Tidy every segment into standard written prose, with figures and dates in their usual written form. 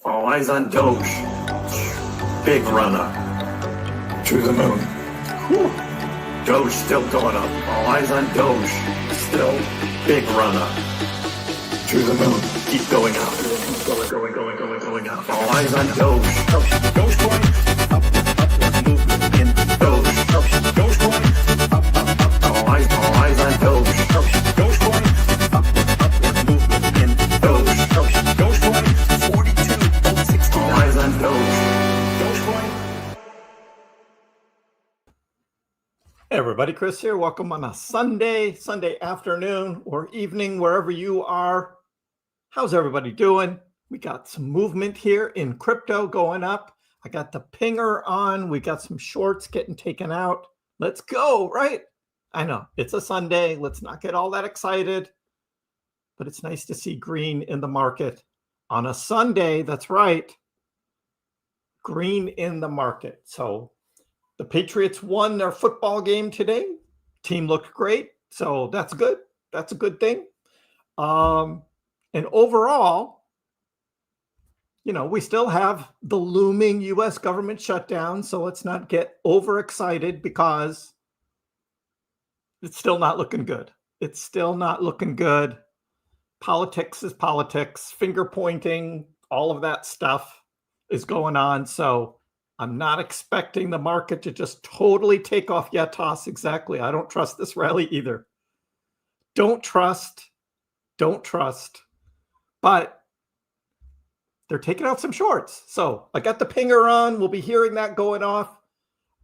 All eyes on Doge. Big runner. To the moon. Whew. Doge still going up. All eyes on Doge. Still big runner. To the moon. Keep going up. Going up. All eyes on Doge. Dogecoin. Upward movement in Doge. Dogecoin. Up. All eyes on Doge. Dogecoin. Upward movement in Doge. Dogecoin. 42.69. All eyes on Doge. Dogecoin. Hey everybody, Kriss here. Welcome on a Sunday afternoon or evening, wherever you are. How's everybody doing? We got some movement here in crypto going up. I got the pinger on. We got some shorts getting taken out. Let's go, right? I know it's a Sunday. Let's not get all that excited, but it's nice to see green in the market on a Sunday. That's right. Green in the market. So the Patriots won their football game today. Team looked great. So that's good. That's a good thing. And overall, you know, we still have the looming U.S. government shutdown. So let's not get overexcited because it's still not looking good. It's still not looking good. Politics is politics. Finger pointing, all of that stuff is going on. So I'm not expecting the market to just totally take off yet, Toss. Exactly. I don't trust this rally either. Don't trust. But they're taking out some shorts. So I got the pinger on. We'll be hearing that going off.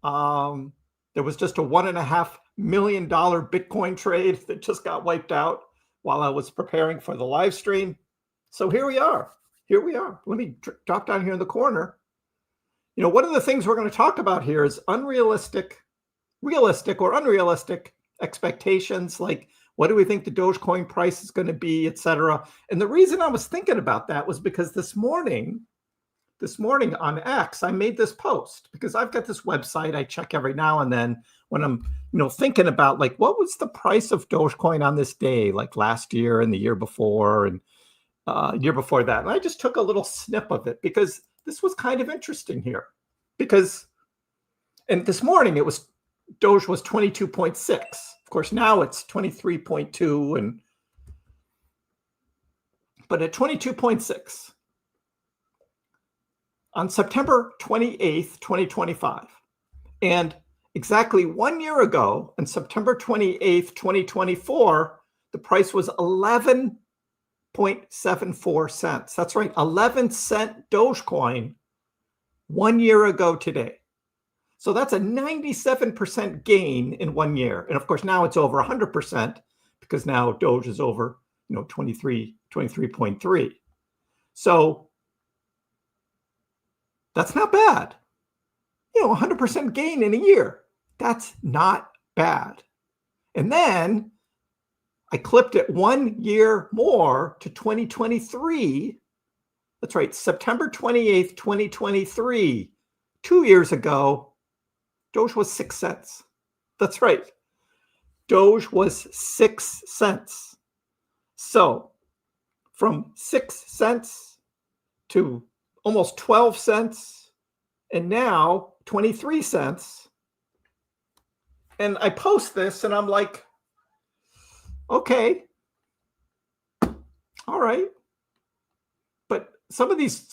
There was just a $1.5 million Bitcoin trade that just got wiped out while I was preparing for the live stream. So here we are. Let me drop down here in the corner. You know, one of the things we're going to talk about here is realistic or unrealistic expectations. Like, what do we think the Dogecoin price is going to be, etc. And the reason I was thinking about that was because this morning on X, I made this post because I've got this website I check every now and then when I'm, thinking about like, what was the price of Dogecoin on this day, like last year and the year before and year before that. And I just took a little snip of it because this was kind of interesting here and this morning Doge was 22.6. Of course, now it's 23.2 but at 22.6 on September 28th, 2025. And exactly 1 year ago, on September 28th, 2024, the price was 11.74 cents. That's right, 11-cent Dogecoin 1 year ago today. So that's a 97% gain in 1 year. And of course, now it's over 100% because now Doge is over, 23.3. So that's not bad. 100% gain in a year. That's not bad. And then I clipped it 1 year more to 2023. That's right, September 28th, 2023. 2 years ago, Doge was 6 cents. That's right. Doge was 6 cents. So from 6 cents to almost 12 cents and now 23 cents. And I post this and I'm like, okay, all right. But some of these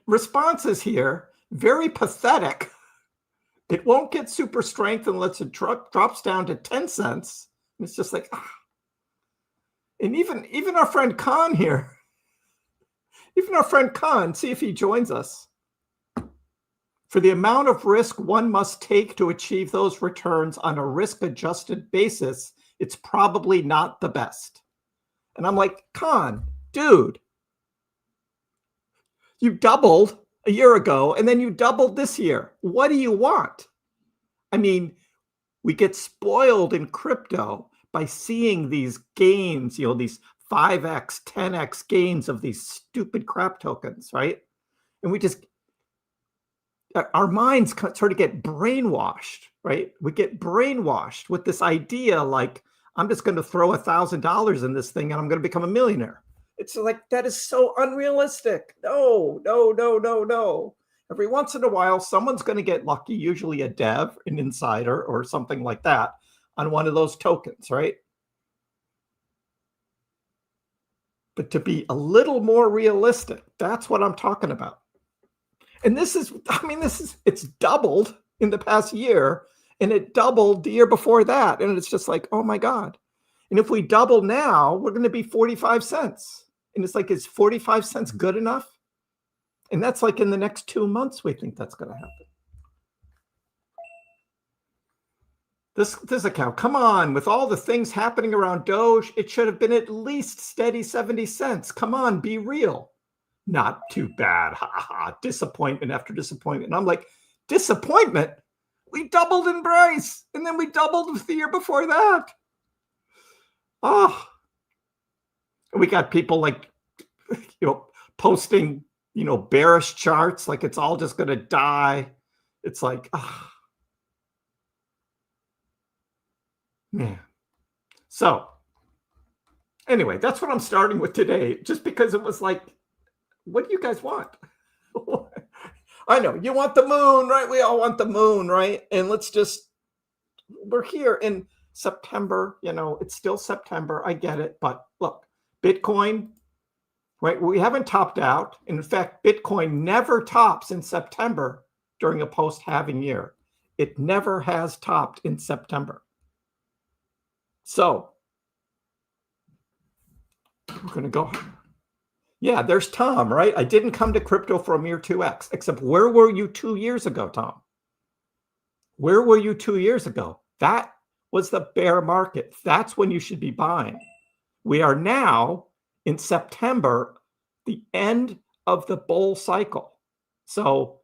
responses here, very pathetic. It won't get super strength unless it drops down to 10 cents. It's just like, And even our friend Khan here, see if he joins us. For the amount of risk one must take to achieve those returns on a risk-adjusted basis, it's probably not the best. And I'm like, Khan, dude, you doubled a year ago, and then you doubled this year. What do you want? I mean, we get spoiled in crypto by seeing these gains, these 5x, 10x gains of these stupid crap tokens, right? And our minds sort of get brainwashed, right? We get brainwashed with this idea like, I'm just going to throw $1,000 in this thing and I'm going to become a millionaire. It's like, that is so unrealistic. No, no, no, no, no. Every once in a while, someone's going to get lucky, usually a dev, an insider, or something like that, on one of those tokens, right? But to be a little more realistic, that's what I'm talking about. And this is, it's doubled in the past year, and it doubled the year before that. And it's just like, oh my God. And if we double now, we're going to be 45 cents. And it's like, is 45 cents good enough? And that's like in the next 2 months, we think that's going to happen. This account, come on, with all the things happening around Doge, it should have been at least steady 70 cents. Come on, be real. Not too bad. Ha ha. Disappointment after disappointment. And I'm like, disappointment? We doubled in price. And then we doubled the year before that. Oh. And we got people like, posting, bearish charts, like it's all just going to die. It's like, oh. Man. So anyway, that's what I'm starting with today, just because it was like, what do you guys want? I know you want the moon, right? We all want the moon, right? And we're here in September, it's still September. I get it. But look, Bitcoin, right? We haven't topped out. In fact, Bitcoin never tops in September during a post-halving year. It never has topped in September. So we're going to go. Yeah, there's Tom, right? I didn't come to crypto for a mere 2x, except where were you 2 years ago, Tom? Where were you 2 years ago? That was the bear market. That's when you should be buying. We are now in September, the end of the bull cycle. So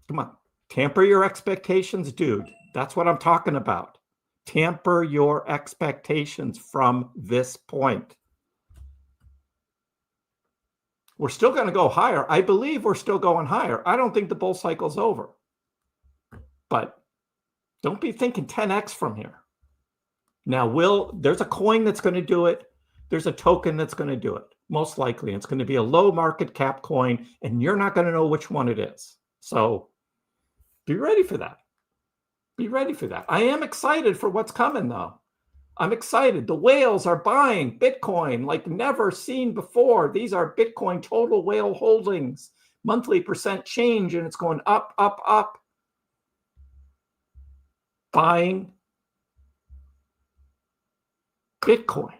come on, tamper your expectations, dude. That's what I'm talking about. Tamper your expectations from this point. We're still going to go higher. I believe we're still going higher. I don't think the bull cycle's over. But don't be thinking 10x from here. Now, there's a coin that's going to do it. There's a token that's going to do it. Most likely. It's going to be a low market cap coin, and you're not going to know which one it is. So be ready for that. Be ready for that. I am excited for what's coming, though. I'm excited. The whales are buying Bitcoin like never seen before. These are Bitcoin total whale holdings, monthly percent change, and it's going up, up, up. Buying Bitcoin.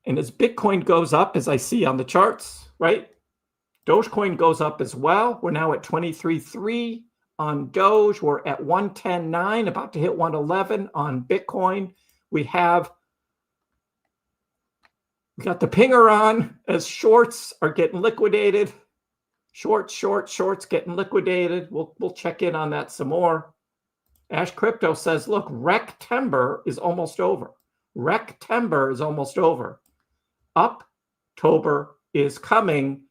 And as Bitcoin goes up, as I see on the charts, right? Dogecoin goes up as well. We're now at 23.3 on Doge. We're at 110.9, about to hit 111 on Bitcoin. We got the pinger on as shorts are getting liquidated. Shorts getting liquidated. We'll check in on that some more. Ash Crypto says, look, Rectember is almost over. Rectember is almost over. Uptober is coming.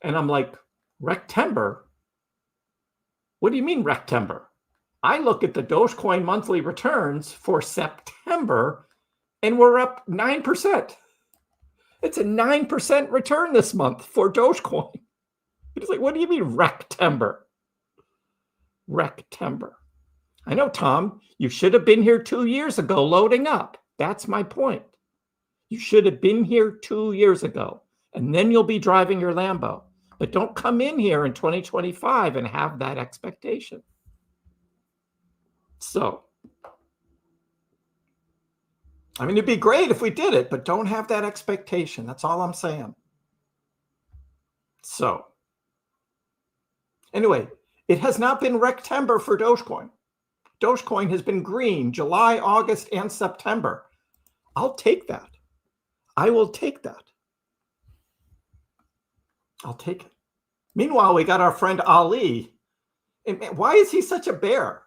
And I'm like, Rectember? What do you mean Rectember? I look at the Dogecoin monthly returns for September, and we're up 9%. It's a 9% return this month for Dogecoin. It's like, what do you mean Rectember? Rectember. I know, Tom, you should have been here 2 years ago loading up. That's my point. You should have been here 2 years ago, and then you'll be driving your Lambo. But don't come in here in 2025 and have that expectation. So, it'd be great if we did it, but don't have that expectation. That's all I'm saying. So, anyway, it has not been Rectember for Dogecoin. Dogecoin has been green July, August, and September. I'll take that. I will take that. I'll take it. Meanwhile, we got our friend Ali. And why is he such a bear?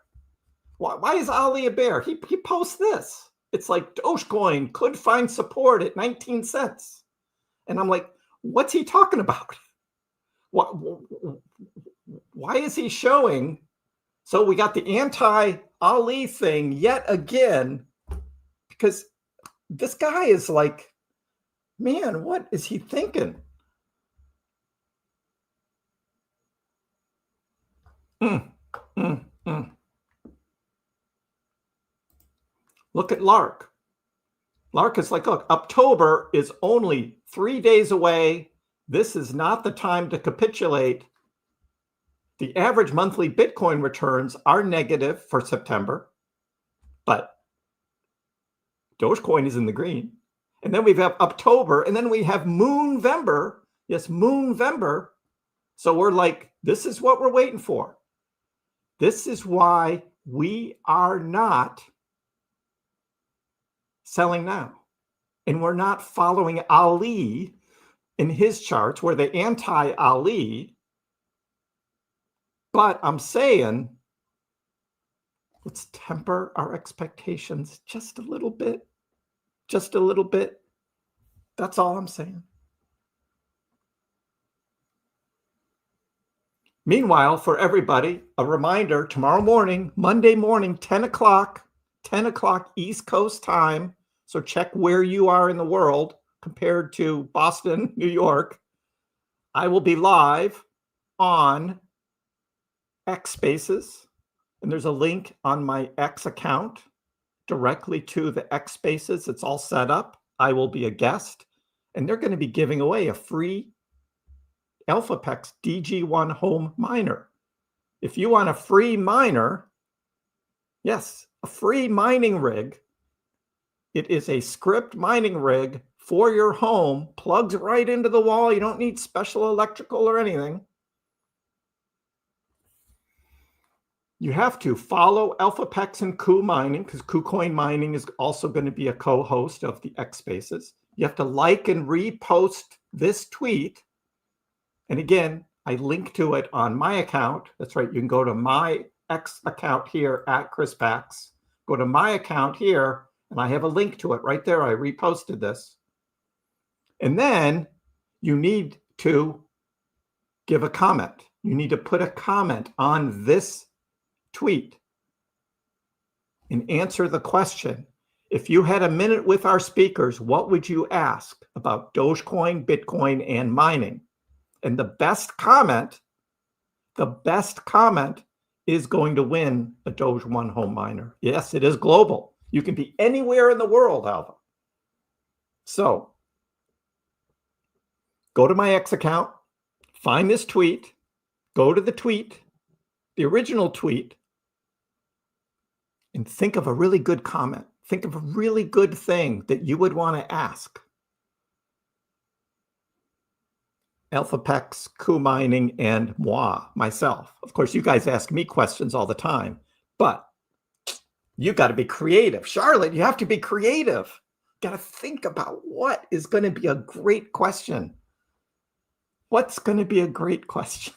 Why is Ali a bear? He posts this. It's like Dogecoin could find support at 19 cents. And I'm like, what's he talking about? Why is he showing? So we got the anti-Ali thing yet again, because this guy is like, Man, what is he thinking? Look at Lark. Lark is like, look, October is only 3 days away. This is not the time to capitulate. The average monthly Bitcoin returns are negative for September, but Dogecoin is in the green. And then we have October, and then we have Moonvember. Yes, Moonvember. So we're like, this is what we're waiting for. This is why we are not selling now. And we're not following Ali in his charts. We're the anti-Ali. But I'm saying, let's temper our expectations just a little bit. Just a little bit. That's all I'm saying. Meanwhile, for everybody, a reminder, tomorrow morning, Monday morning, 10 o'clock East Coast time. So check where you are in the world compared to Boston, New York. I will be live on X Spaces, and there's a link on my X account directly to the X Spaces. It's all set up. I will be a guest, and they're going to be giving away a free ElphaPex DG1 home miner. If you want a free miner, yes, a free mining rig. It is a script mining rig for your home, plugs right into the wall. You don't need special electrical or anything. You have to follow ElphaPex and KuMining, because KuCoin Mining is also going to be a co-host of the X Spaces. You have to like and repost this tweet. And again, I link to it on my account. That's right. You can go to my X account here at KrissPax. Go to my account here, and I have a link to it right there. I reposted this. And then you need to give a comment. You need to put a comment on this tweet and answer the question. If you had a minute with our speakers, what would you ask about Dogecoin, Bitcoin, and mining? And the best comment is going to win a Doge One home miner. Yes, it is global. You can be anywhere in the world, Alva. So go to my X account, find this tweet, go to the tweet, the original tweet, and think of a really good comment. Think of a really good thing that you would want to ask. ElphaPex, KuMining, and myself. Of course, you guys ask me questions all the time, but you got to be creative. Charlotte, you have to be creative. Got to think about what is going to be a great question. What's going to be a great question?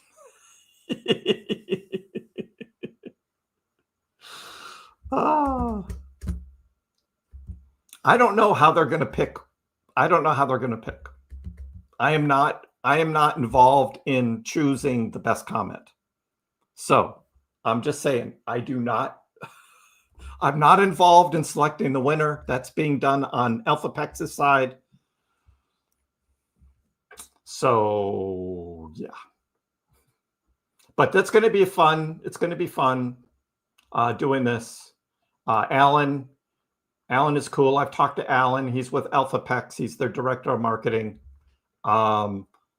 Oh. I don't know how they're going to pick. I don't know how they're going to pick. I am not involved in choosing the best comment. So I'm just saying, I'm not involved in selecting the winner. That's being done on ElphaPex's side. So yeah. But that's going to be fun. It's going to be fun doing this. Alan is cool. I've talked to Alan. He's with ElphaPex. He's their director of marketing.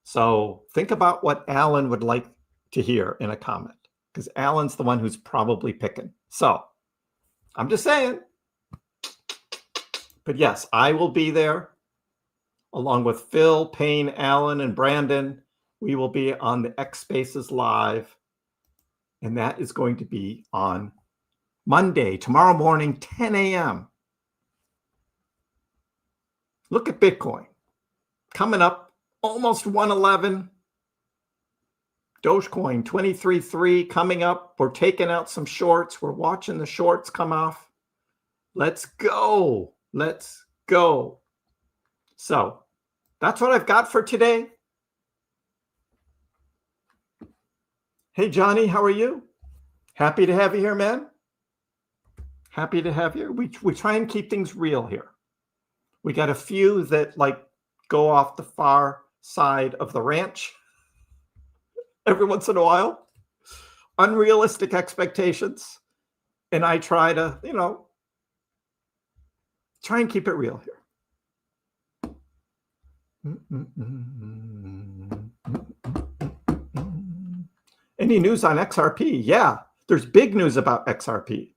So think about what Alan would like to hear in a comment, because Alan's the one who's probably picking. So I'm just saying. But yes, I will be there along with Phil, Payne, Alan, and Brandon. We will be on the X Spaces Live, and that is going to be on Monday, tomorrow morning, 10 a.m. Look at Bitcoin coming up almost 111. Dogecoin 23.3 coming up. We're taking out some shorts. We're watching the shorts come off. Let's go. Let's go. So that's what I've got for today. Hey, Johnny, how are you? Happy to have you here, man. Happy to have you. We try and keep things real here. We got a few that like go off the far side of the ranch every once in a while. Unrealistic expectations. And I try to, try and keep it real here. Any news on XRP? Yeah, there's big news about XRP.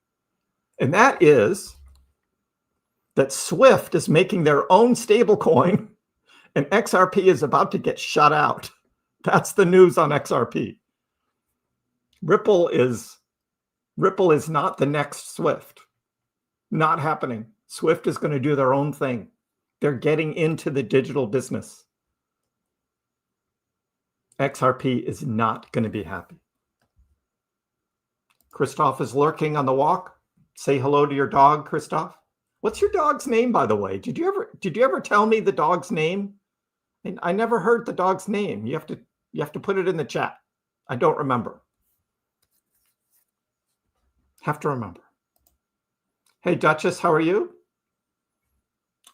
And that is that Swift is making their own stablecoin and XRP is about to get shut out. That's the news on XRP. Ripple is not the next Swift. Not happening. Swift is going to do their own thing. They're getting into the digital business. XRP is not going to be happy. Christoph is lurking on the walk. Say hello to your dog, Christoph. What's your dog's name, by the way? Did you ever tell me the dog's name? And I never heard the dog's name. You have to put it in the chat. I don't remember. Have to remember. Hey, Duchess, how are you?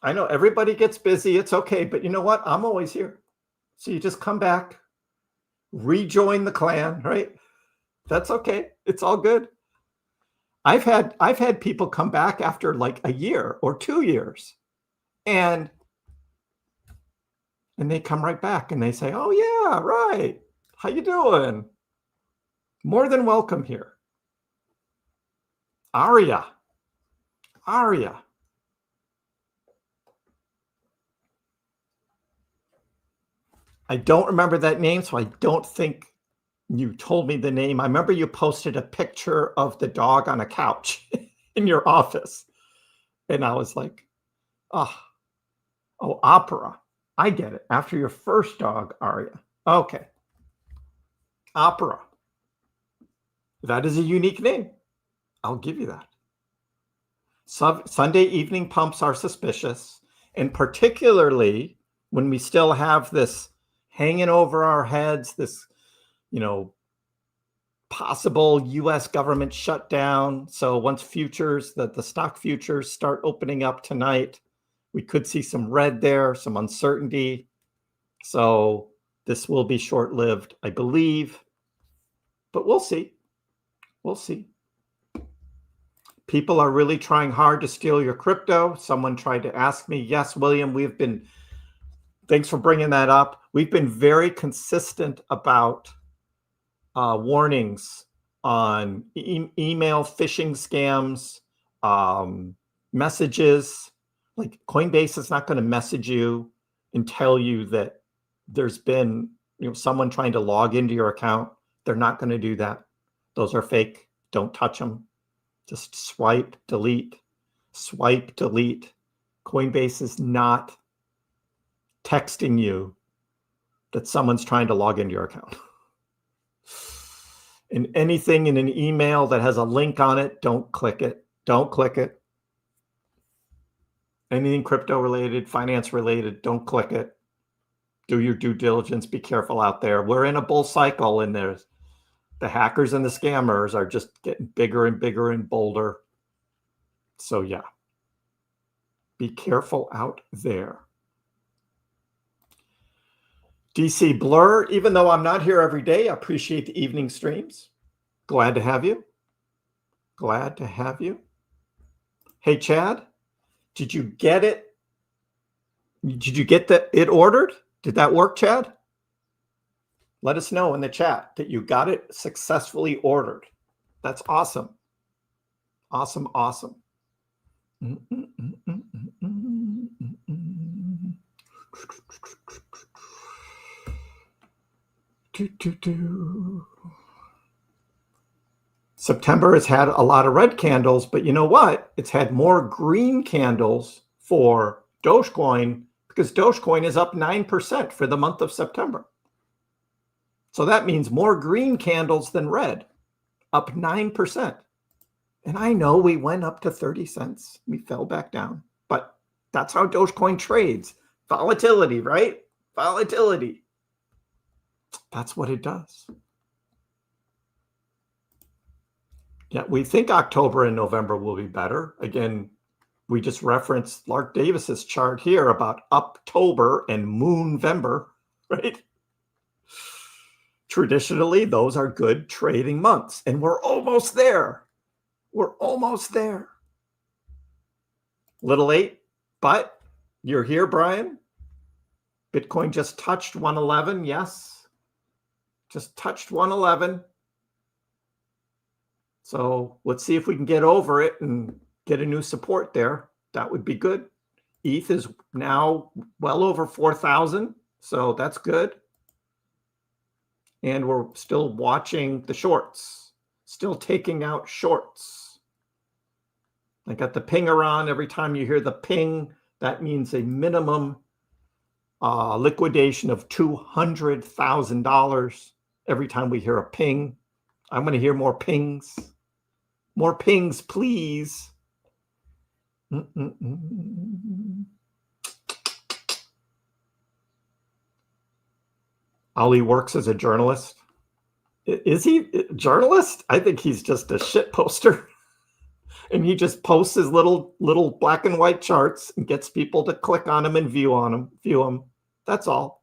I know everybody gets busy. It's okay. But you know what? I'm always here. So you just come back, rejoin the clan, right? That's okay. It's all good. I've had people come back after like a year or 2 years and they come right back and they say, oh yeah, right. How you doing? More than welcome here. Aria. I don't remember that name, so I don't think you told me the name. I remember you posted a picture of the dog on a couch in your office. And I was like, oh, Opera. I get it. After your first dog, Aria. Okay. Opera. That is a unique name. I'll give you that. Sunday evening pumps are suspicious, and particularly when we still have this hanging over our heads, this, possible U.S. government shutdown. So once futures, the stock futures start opening up tonight, we could see some red there, some uncertainty. So this will be short-lived, I believe, but we'll see. We'll see. People are really trying hard to steal your crypto. Someone tried to ask me. Yes, William, thanks for bringing that up. We've been very consistent about warnings on email phishing scams, messages. Like Coinbase is not going to message you and tell you that there's been someone trying to log into your account. They're not going to do that. Those are fake. Don't touch them. Just swipe, delete, swipe, delete. Coinbase is not texting you that someone's trying to log into your account. And anything in an email that has a link on it, don't click it. Don't click it. Anything crypto related, finance related, don't click it. Do your due diligence. Be careful out there. We're in a bull cycle, and the hackers and the scammers are just getting bigger and bigger and bolder. So yeah, be careful out there. DC Blur, even though I'm not here every day, I appreciate the evening streams. Glad to have you. Glad to have you. Hey, Chad, did you get it? Did you get it ordered? Did that work, Chad? Let us know in the chat that you got it successfully ordered. That's awesome. Awesome, awesome. September has had a lot of red candles, but you know what? It's had more green candles for Dogecoin because Dogecoin is up 9% for the month of September. So that means more green candles than red, up 9%. And I know we went up to 30 cents. We fell back down, but that's how Dogecoin trades. Volatility, right? Volatility. That's what it does. Yeah, we think October and November will be better. Again, We just referenced Lark Davis's chart here about October and Moonvember, right? Traditionally, those are good trading months, and we're almost there. We're almost there. Little late, but you're here, Brian. Bitcoin just touched 111, yes. Just touched 111. So let's see if we can get over it and get a new support there. That would be good. ETH is now well over 4,000, so that's good. And we're still watching the shorts, still taking out shorts. I got the pinger on. Every time you hear the ping, that means a minimum liquidation of $200,000 every time we hear a ping. I'm going to hear more pings. More pings, please. Ali works as a journalist. Is he a journalist? I think he's just a shit poster. And he just posts his little black and white charts and gets people to click on them and view them. That's all.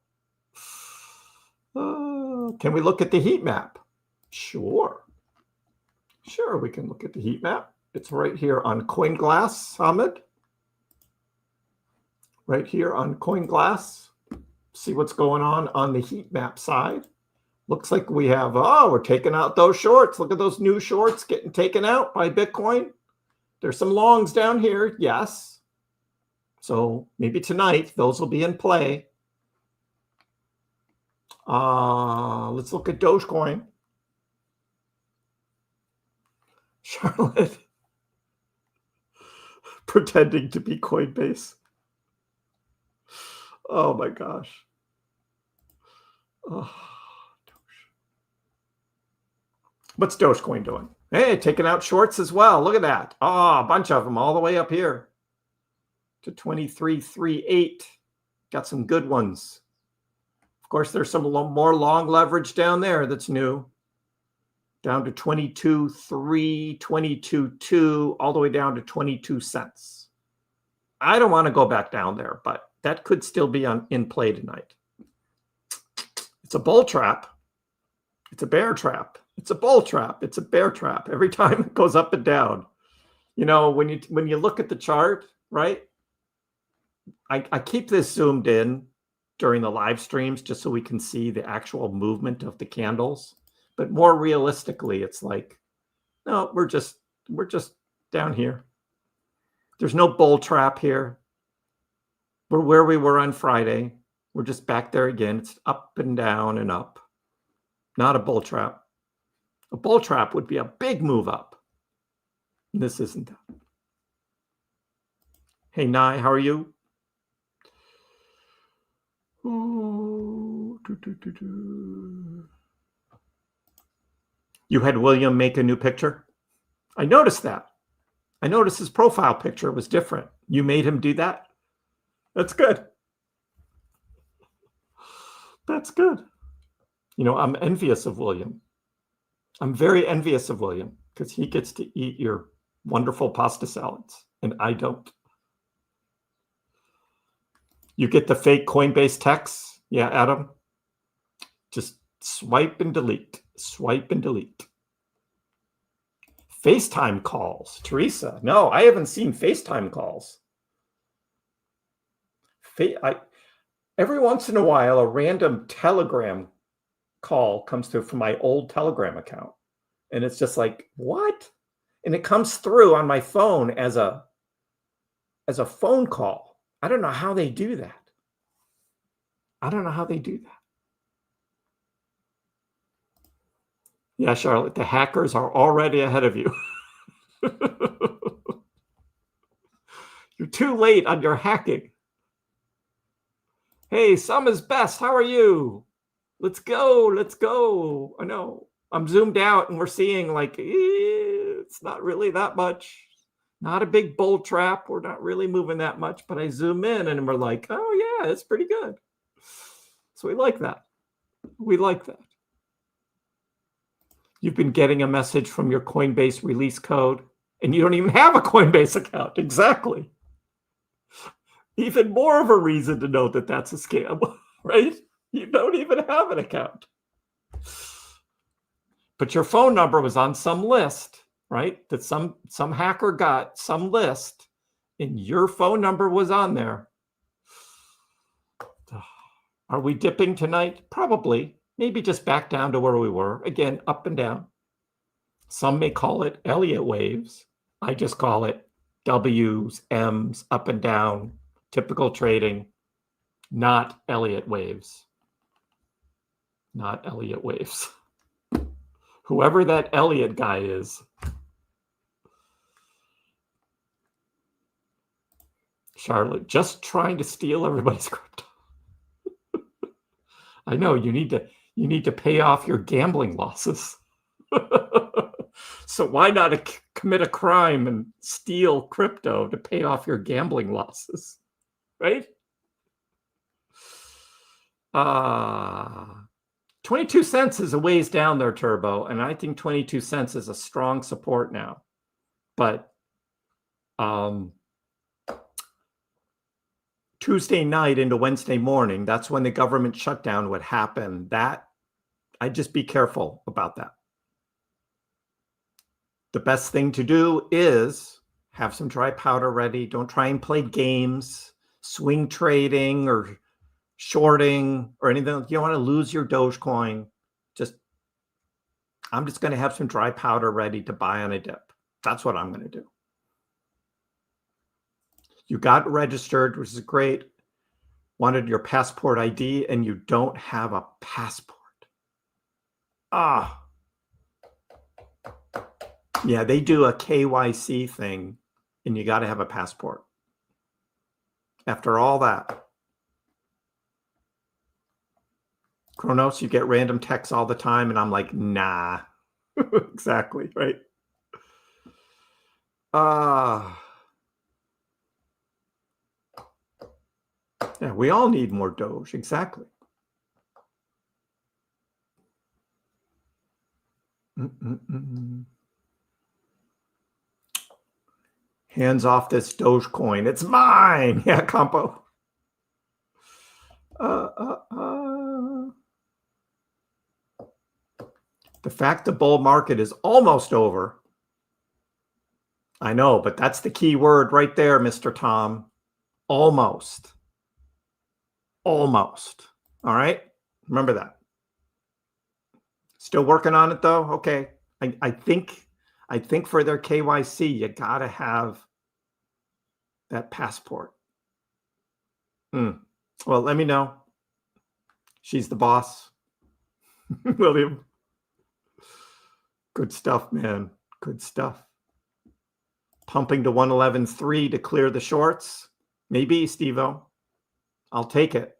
Can we look at the heat map? Sure, we can look at the heat map. It's right here on CoinGlass, Hamid. Right here on CoinGlass. See what's going on the heat map side. Looks like we have, we're taking out those shorts. Look at those new shorts getting taken out by Bitcoin. There's some longs down here, yes. So maybe tonight those will be in play. Let's look at Dogecoin. Charlotte pretending to be Coinbase. Oh my gosh. Oh, Doge. What's Dogecoin doing? Hey, taking out shorts as well. Look at that. Oh, a bunch of them all the way up here to 23.38. Got some good ones. Of course, there's some more long leverage down there that's new. Down to 22.3, 22.2, all the way down to 22 cents. I don't want to go back down there, but that could still be in play tonight. It's a bull trap. It's a bear trap. It's a bull trap. It's a bear trap. Every time it goes up and down. You know, when you look at the chart, right? I keep this zoomed in during the live streams just so we can see the actual movement of the candles. But more realistically, it's like, no, we're just down here. There's no bull trap here. We're where we were on Friday. We're just back there again. It's up and down and up. Not a bull trap. A bull trap would be a big move up. And this isn't that. Hey, Nye, how are you? Ooh, You had William make a new picture? I noticed that. I noticed his profile picture was different. You made him do that? That's good. That's good. You know, I'm envious of William. I'm very envious of William because he gets to eat your wonderful pasta salads and I don't. You get the fake Coinbase texts? Yeah, Adam. Just swipe and delete. Swipe and delete. FaceTime calls. Teresa. No, I haven't seen FaceTime calls. Every once in a while, a random Telegram call comes through from my old Telegram account. And it's just like, what? And it comes through on my phone as a phone call. I don't know how they do that. I don't know how they do that. Yeah, Charlotte, the hackers are already ahead of you. You're too late on your hacking. Hey, some is best. How are you? Let's go. Let's go. I know. I'm zoomed out and we're seeing like, it's not really that much. Not a big bull trap. We're not really moving that much, but I zoom in and we're like, oh yeah, it's pretty good. So we like that. We like that. You've been getting a message from your Coinbase release code and you don't even have a Coinbase account. Exactly. Even more of a reason to know that that's a scam, right? You don't even have an account. But your phone number was on some list, right? That some hacker got some list, and your phone number was on there. Are we dipping tonight? Probably. Maybe just back down to where we were. Again, up and down. Some may call it Elliott waves. I just call it W's, M's, up and down, typical trading, not Elliott waves. Not Elliott waves. Whoever that Elliott guy is. Charlotte, just trying to steal everybody's crypto. I know you need to pay off your gambling losses. So why not commit a crime and steal crypto to pay off your gambling losses, right? 22 cents is a ways down there, Turbo, and I think 22 cents is a strong support now. But Tuesday night into Wednesday morning, that's when the government shutdown would happen. That I'd just be careful about that. The best thing to do is have some dry powder ready. Don't try and play games, swing trading or shorting or anything. You don't want to lose your Dogecoin. I'm just going to have some dry powder ready to buy on a dip. That's what I'm going to do. You got registered, which is great. Wanted your passport ID, and you don't have a passport. Yeah, they do a KYC thing, and you got to have a passport. After all that. Kronos, you get random texts all the time, and I'm like, nah. Exactly, right? Yeah, we all need more Doge. Exactly. Hands off this Dogecoin. It's mine. Yeah, Compo. The fact the bull market is almost over. I know, but that's the key word right there, Mr. Tom. Almost. Almost. All right? Remember that. Still working on it, though? Okay. I think for their KYC, you got to have that passport. Well, let me know. She's the boss. William. Good stuff, man. Good stuff. Pumping to 111.3 to clear the shorts. Maybe, Steve-O. I'll take it.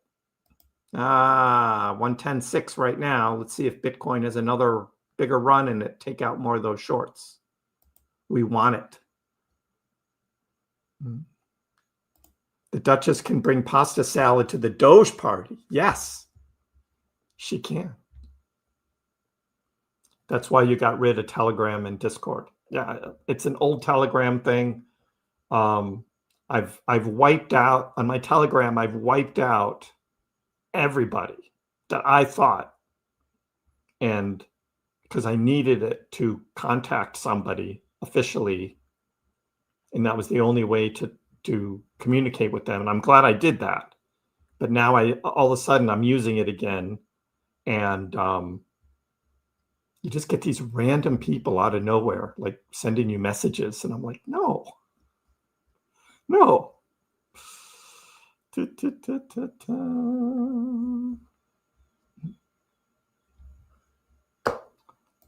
110.6 right now. Let's see if Bitcoin has another bigger run in it. Take out more of those shorts. We want it. The Duchess can bring pasta salad to the Doge party. Yes, she can. That's why you got rid of Telegram and Discord. Yeah, it's an old Telegram thing. I've wiped out on my Telegram. I've wiped out everybody that I thought, and because I needed it to contact somebody officially, and that was the only way to communicate with them. And I'm glad I did that. But now all of a sudden I'm using it again, and you just get these random people out of nowhere, like sending you messages, and I'm like, no.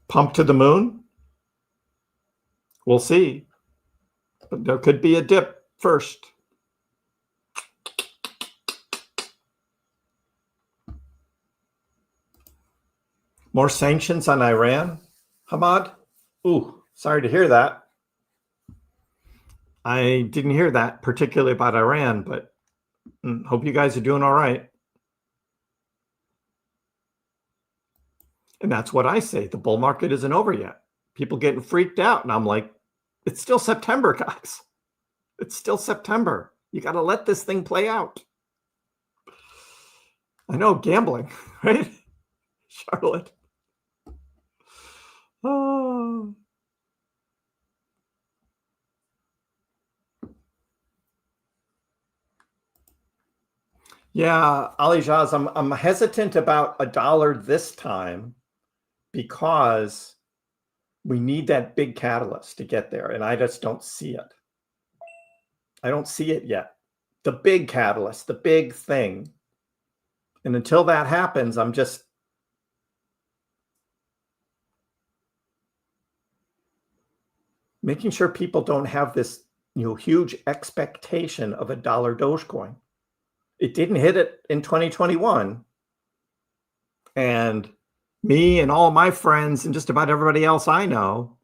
Pump to the moon? We'll see. But there could be a dip first. More sanctions on Iran, Hamad? Ooh, sorry to hear that. I didn't hear that particularly about Iran, but hope you guys are doing all right. And that's what I say. The bull market isn't over yet. People getting freaked out. And I'm like, it's still September, guys. It's still September. You got to let this thing play out. I know, gambling, right? Charlotte. Oh. Yeah, Ali Jaz, I'm hesitant about $1 this time because we need that big catalyst to get there, and I just don't see it. I don't see it yet. The big catalyst, the big thing. And until that happens, I'm just making sure people don't have this, huge expectation of $1 Dogecoin. It didn't hit it in 2021. And me and all my friends and just about everybody else I know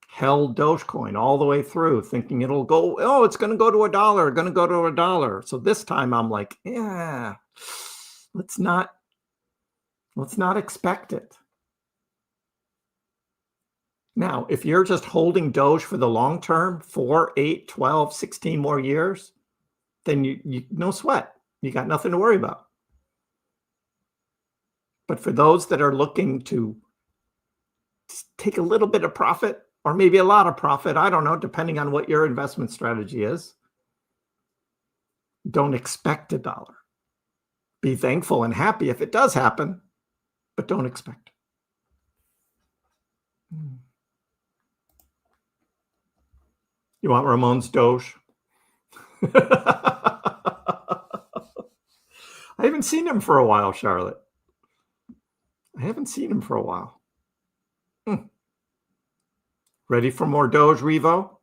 held Dogecoin all the way through, thinking it'll go, oh, it's going to go to $1, going to go to $1. So this time I'm like, yeah, let's not expect it. Now, if you're just holding Doge for the long term, 4, 8, 12, 16 more years, then you no sweat. You got nothing to worry about. But for those that are looking to take a little bit of profit, or maybe a lot of profit, I don't know, depending on what your investment strategy is, don't expect $1. Be thankful and happy if it does happen, but don't expect it. You want Ramon's Doge? I haven't seen him for a while, Charlotte. I haven't seen him for a while. Ready for more Doge, Revo?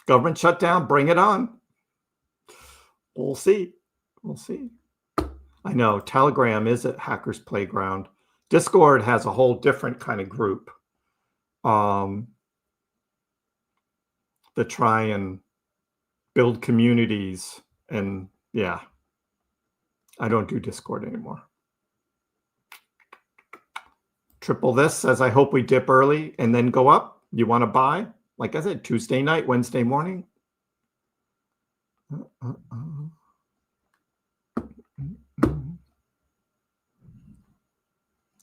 Government shutdown, bring it on. We'll see. We'll see. I know Telegram is a hacker's playground. Discord has a whole different kind of group that try and build communities. And yeah, I don't do Discord anymore. Triple this says, I hope we dip early and then go up. You want to buy? Like I said, Tuesday night, Wednesday morning.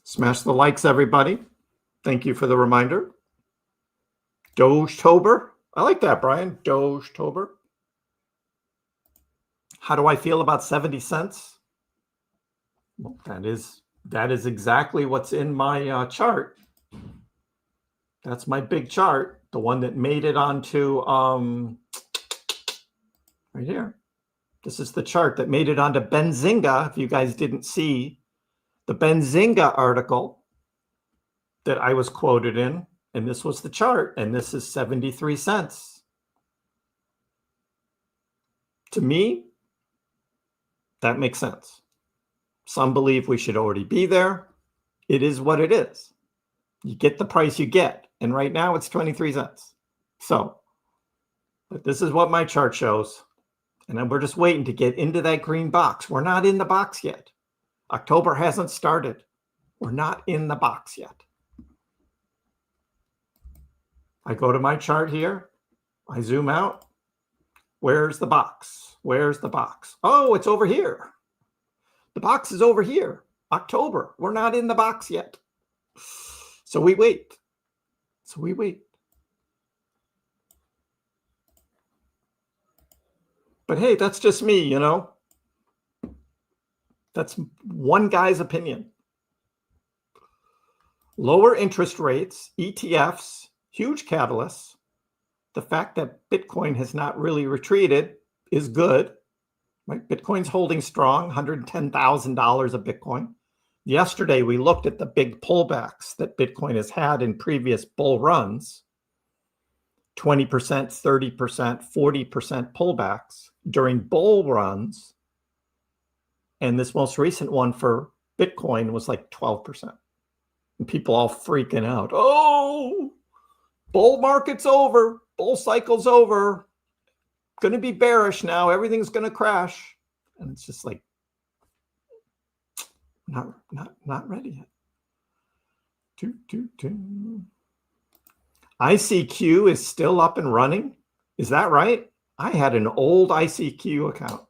Smash the likes, everybody. Thank you for the reminder. Doge-tober. I like that, Brian. Doge-tober. How do I feel about 70 cents? Well, that is exactly what's in my chart. That's my big chart, the one that made it onto right here. This is the chart that made it onto Benzinga. If you guys didn't see the Benzinga article that I was quoted in, and this was the chart, and this is 73 cents. To me, that makes sense. Some believe we should already be there. It is what it is. You get the price you get. And right now it's 23 cents. So, but this is what my chart shows. And then we're just waiting to get into that green box. We're not in the box yet. October hasn't started. We're not in the box yet. I go to my chart here. I zoom out. Where's the box? Where's the box? Oh, it's over here. The box is over here. October. We're not in the box yet. So we wait. So we wait. But hey, that's just me, you know. That's one guy's opinion. Lower interest rates, ETFs, huge catalysts. The fact that Bitcoin has not really retreated is good. Right? Bitcoin's holding strong, $110,000 of Bitcoin. Yesterday, we looked at the big pullbacks that Bitcoin has had in previous bull runs. 20%, 30%, 40% pullbacks during bull runs. And this most recent one for Bitcoin was like 12%. And people all freaking out. Oh, bull market's over. Bull cycle's over. Going to be bearish now. Everything's going to crash. And it's just like, not ready yet. ICQ is still up and running. Is that right? I had an old ICQ account,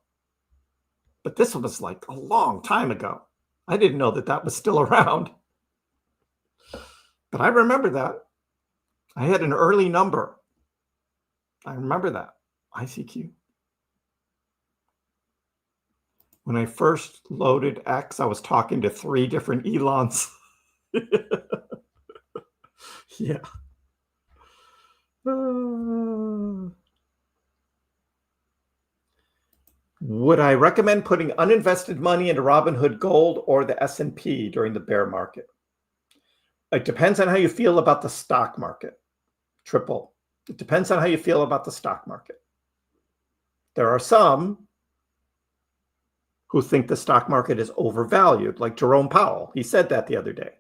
but this was like a long time ago. I didn't know that that was still around. But I remember that. I had an early number. I remember that. ICQ. When I first loaded X, I was talking to 3 different Elons. Yeah. Would I recommend putting uninvested money into Robinhood Gold or the S&P during the bear market? It depends on how you feel about the stock market. Triple. It depends on how you feel about the stock market. There are some who think the stock market is overvalued, like Jerome Powell. He said that the other day.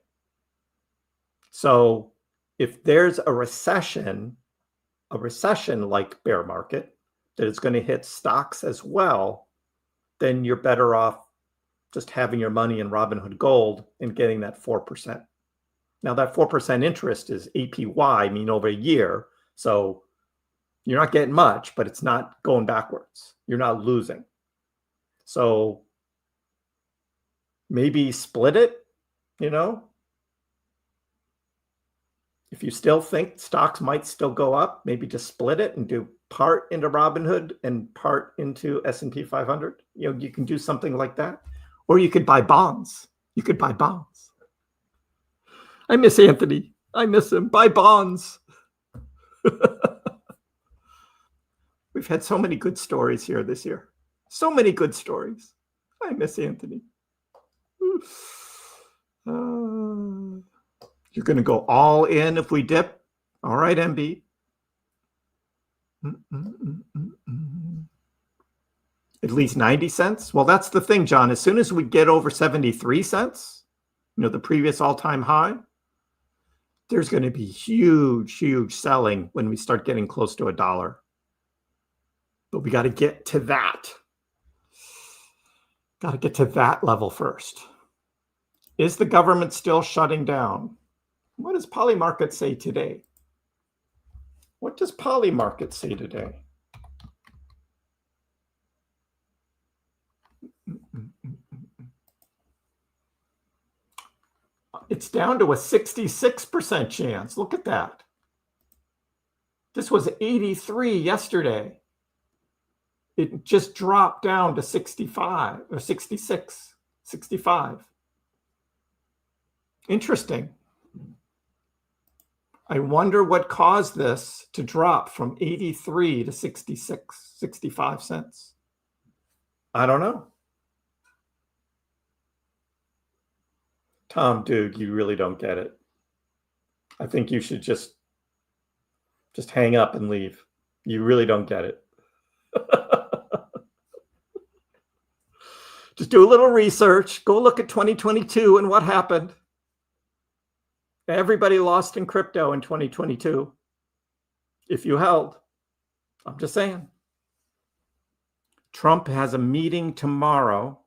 So if there's a recession like bear market, that is going to hit stocks as well, then you're better off just having your money in Robinhood Gold and getting that 4%. Now that 4% interest is APY, mean over a year. So you're not getting much, but it's not going backwards. You're not losing. So maybe split it, you know? If you still think stocks might still go up, maybe just split it and do part into Robinhood and part into S&P 500. You know, you can do something like that. Or you could buy bonds. You could buy bonds. I miss Anthony. I miss him. Buy bonds. We've had so many good stories here this year. So many good stories. I miss Anthony. You're going to go all in if we dip? All right, MB. At least 90 cents? Well, that's the thing, John. As soon as we get over 73 cents, you know, the previous all-time high, there's going to be huge, huge selling when we start getting close to $1. But we got to get to that. Got to get to that level first. Is the government still shutting down? What does Polymarket say today? What does Polymarket say today? It's down to a 66% chance. Look at that. This was 83 yesterday. It just dropped down to 65 or 66, 65. Interesting. I wonder what caused this to drop from 83 to 66, 65 cents. I don't know. Tom, dude, you really don't get it. I think you should just hang up and leave. You really don't get it. Just do a little research. Go look at 2022 and what happened. Everybody lost in crypto in 2022. If you held, I'm just saying. Trump has a meeting tomorrow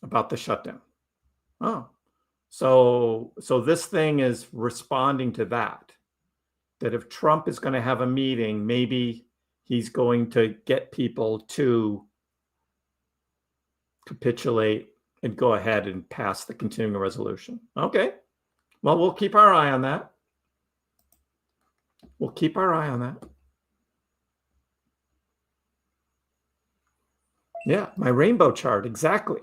about the shutdown. Oh, so this thing is responding to that. That if Trump is going to have a meeting, maybe he's going to get people to capitulate and go ahead and pass the continuing resolution. Okay. Well, we'll keep our eye on that. We'll keep our eye on that. Yeah, my rainbow chart, exactly.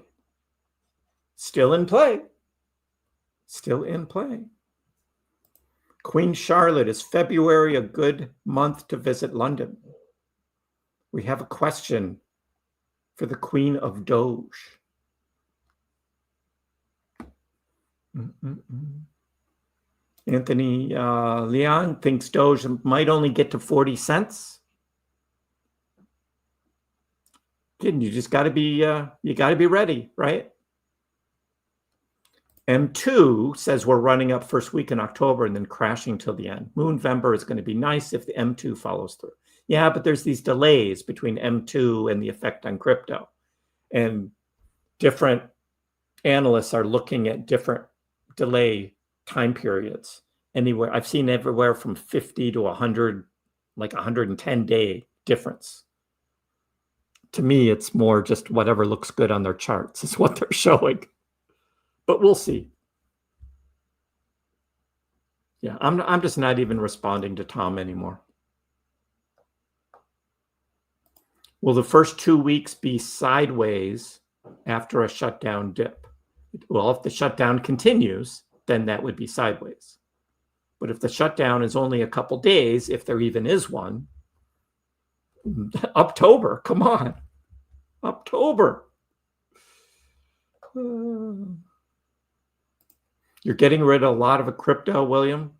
Still in play. Still in play. Queen Charlotte, is February a good month to visit London? We have a question for the Queen of Doge. Anthony Leon thinks Doge might only get to 40 cents. Again, you just got to be ready, right? M2 says we're running up first week in October and then crashing till the end. Moonvember is going to be nice if the M2 follows through. Yeah, but there's these delays between M2 and the effect on crypto. And different analysts are looking at different delay time periods. Anywhere I've seen everywhere from 50 to 100 like 110-day difference. To me, it's more just whatever looks good on their charts is what they're showing. But we'll see. Yeah, I'm just not even responding to Tom anymore. Will the first 2 weeks be sideways after a shutdown dip? Well, if the shutdown continues, then that would be sideways. But if the shutdown is only a couple days, if there even is one, October, come on. October. You're getting rid of a lot of a crypto, William,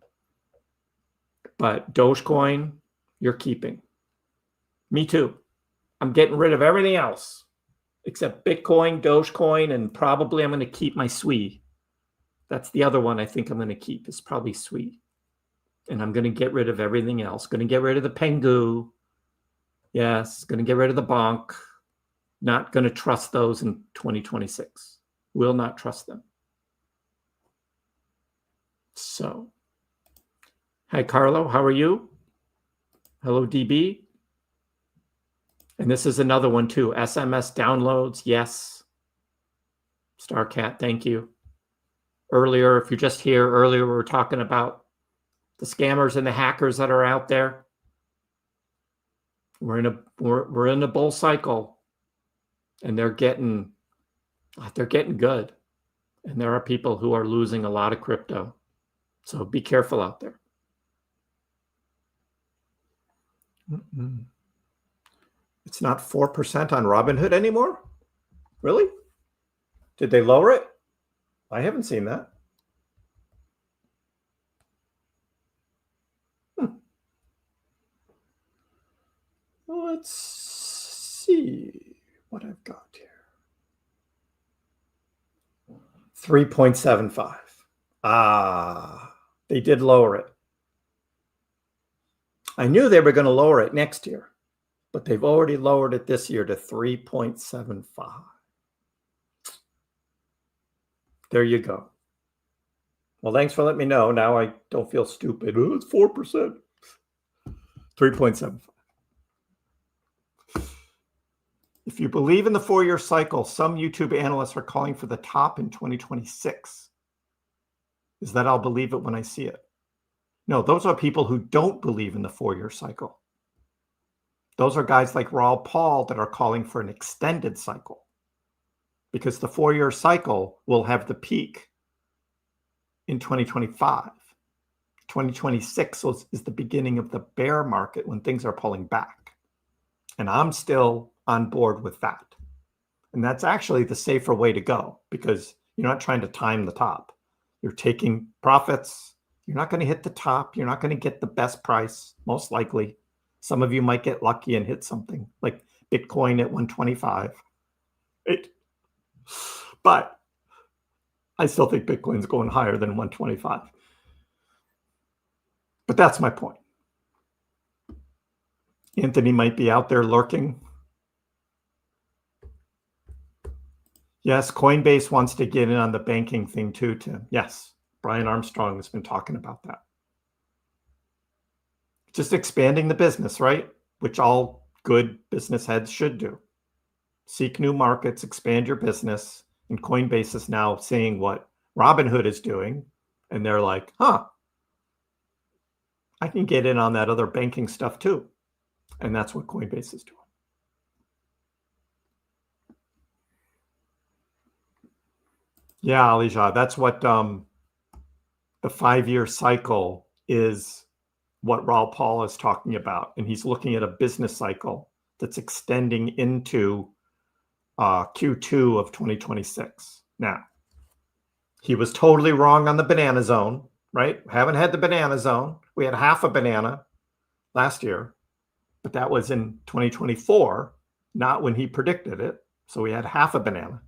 but Dogecoin, you're keeping. Me too. I'm getting rid of everything else except Bitcoin, Dogecoin, and probably I'm going to keep my SWI. That's the other one I think I'm going to keep is probably SWI. And I'm going to get rid of everything else. Going to get rid of the Pengu. Yes, going to get rid of the Bonk. Not going to trust those in 2026. Will not trust them. So, hi, Carlo. How are you? Hello, DB. And this is another one too. SMS downloads. Yes. Starcat, thank you. Earlier, if you're just here, earlier we were talking about the scammers and the hackers that are out there. We're in a bull cycle, and they're getting good. And there are people who are losing a lot of crypto. So be careful out there. It's not 4% on Robinhood anymore? Really? Did they lower it? I haven't seen that. Let's see what I've got here. 3.75. Ah, they did lower it. I knew they were going to lower it next year, but they've already lowered it this year to 3.75. There you go. Well, thanks for letting me know. Now I don't feel stupid. Oh, it's 4%. 3.75. If you believe in the 4-year cycle, some YouTube analysts are calling for the top in 2026. Is that I'll believe it when I see it? No, those are people who don't believe in the 4-year cycle. Those are guys like Raul Paul that are calling for an extended cycle, because the 4-year cycle will have the peak in 2025. 2026 is the beginning of the bear market when things are pulling back. And I'm still on board with that. And that's actually the safer way to go, because you're not trying to time the top. You're taking profits. You're not going to hit the top. You're not going to get the best price, most likely. Some of you might get lucky and hit something like Bitcoin at 125. But I still think Bitcoin's going higher than 125. But that's my point. Anthony might be out there lurking. Yes, Coinbase wants to get in on the banking thing too, Tim. Yes, Brian Armstrong has been talking about that. Just expanding the business, right? Which all good business heads should do. Seek new markets, expand your business. And Coinbase is now seeing what Robinhood is doing. And they're like, I can get in on that other banking stuff too. And that's what Coinbase is doing. Yeah, Alija, that's what the 5-year cycle is, what Raul Paul is talking about. And he's looking at a business cycle that's extending into Q2 of 2026. Now, he was totally wrong on the banana zone, right? Haven't had the banana zone. We had half a banana last year, but that was in 2024, not when he predicted it. So we had half a banana.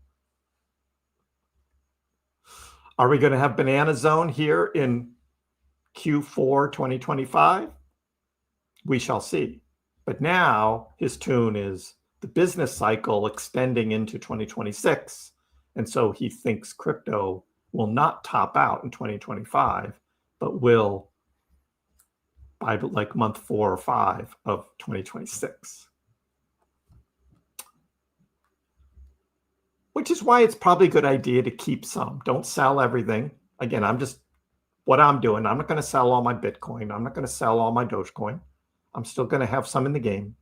Are we going to have banana zone here in Q4 2025? We shall see. But now his tune is the business cycle extending into 2026. And so he thinks crypto will not top out in 2025, but will by like month 4 or 5 of 2026. Which is why it's probably a good idea to keep some. Don't sell everything. Again, what I'm doing. I'm not going to sell all my Bitcoin. I'm not going to sell all my Dogecoin. I'm still going to have some in the game.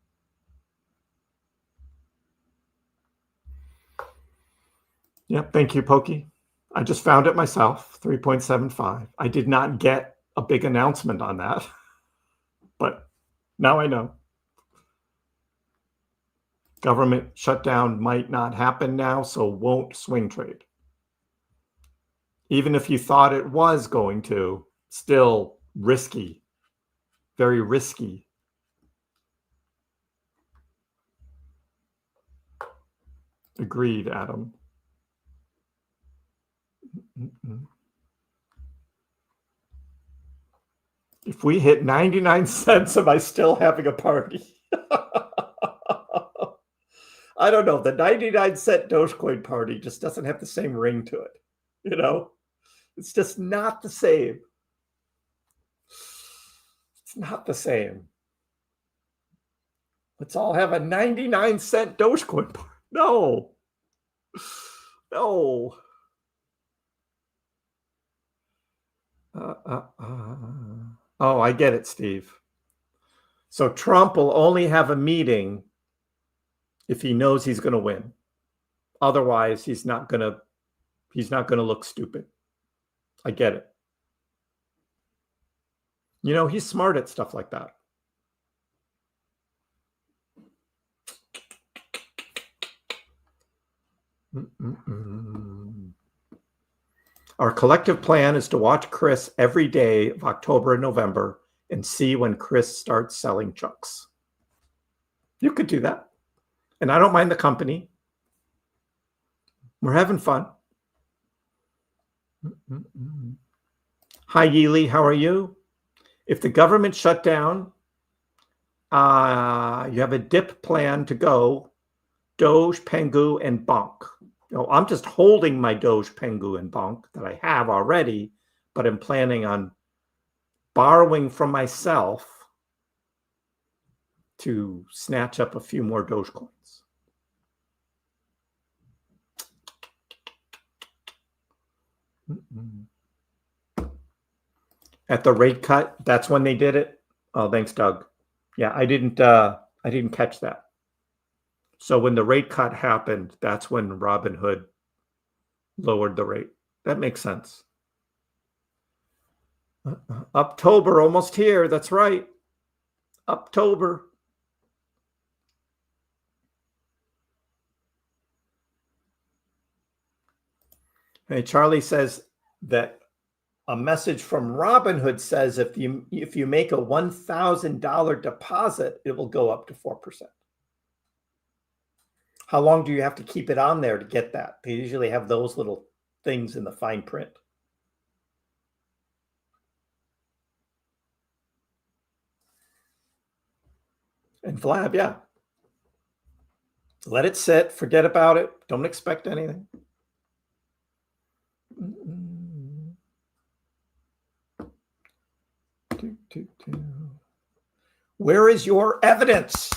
Yep, thank you, Pokey. I just found it myself, 3.75. I did not get a big announcement on that, but now I know. Government shutdown might not happen now, so won't swing trade. Even if you thought it was going to, still risky, very risky. Agreed, Adam. If we hit 99 cents, am I still having a party? I don't know. The 99-cent Dogecoin party just doesn't have the same ring to it. You know, it's just not the same. It's not the same. Let's all have a 99-cent Dogecoin party. No. No. Oh, I get it, Steve. So Trump will only have a meeting if he knows he's going to win. Otherwise, he's not going to look stupid. I get it. You know, he's smart at stuff like that. Our collective plan is to watch Kriss every day of October and November and see when Kriss starts selling chunks. You could do that. And I don't mind the company. We're having fun. Hi, Yeely. How are you? If the government shut down, you have a dip plan to go, Doge, Pengu, and Bonk. You know, I'm just holding my Doge, Pengu, and Bonk that I have already, but I'm planning on borrowing from myself to snatch up a few more Doge coins. At the rate cut, that's when they did it. Oh, thanks, Doug. Yeah, I didn't catch that. So when the rate cut happened, that's when Robinhood lowered the rate. That makes sense. October, almost here. That's right. October. Hey, Charlie says that a message from Robinhood says if you make a $1,000 deposit, it will go up to 4%. How long do you have to keep it on there to get that? They usually have those little things in the fine print. And Vlad, yeah. Let it sit. Forget about it. Don't expect anything. Where is your evidence?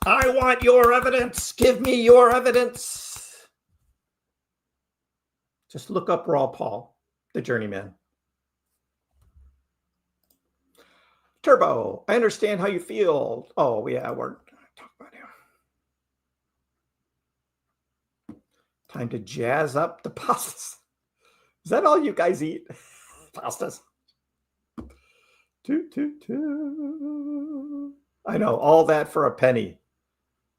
I want your evidence. Give me your evidence. Just look up Raw Paul, the journeyman. Turbo, I understand how you feel. Oh, yeah, we're talking about him. Time to jazz up the pastas. Is that all you guys eat? Pastas. I know, all that for a penny.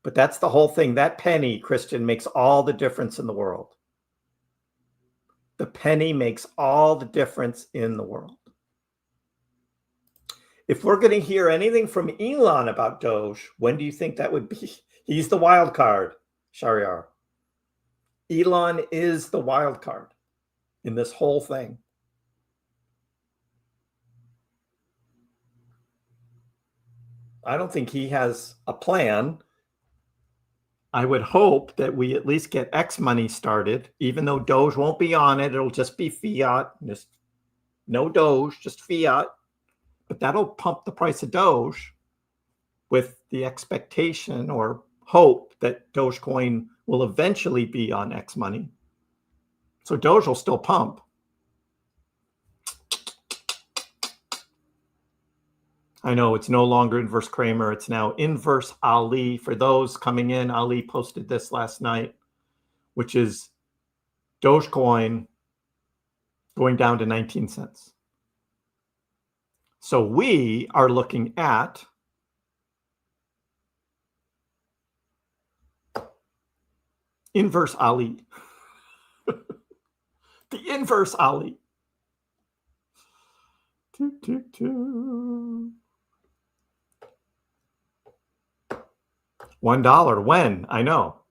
But that's the whole thing. That penny, Christian, makes all the difference in the world. The penny makes all the difference in the world. If we're going to hear anything from Elon about Doge, when do you think that would be? He's the wild card, Shariar. Elon is the wild card in this whole thing. I don't think he has a plan. I would hope that we at least get X money started, even though Doge won't be on it. It'll just be fiat, just no Doge, just fiat. but that'll pump the price of Doge with the expectation or hope that Dogecoin will eventually be on X money. So Doge will still pump. I know it's no longer inverse Kramer. It's now inverse Ali. For those coming in, Ali posted this last night, which is Dogecoin going down to 19 cents. So we are looking at inverse Ali. The inverse Ali. $1. When? I know.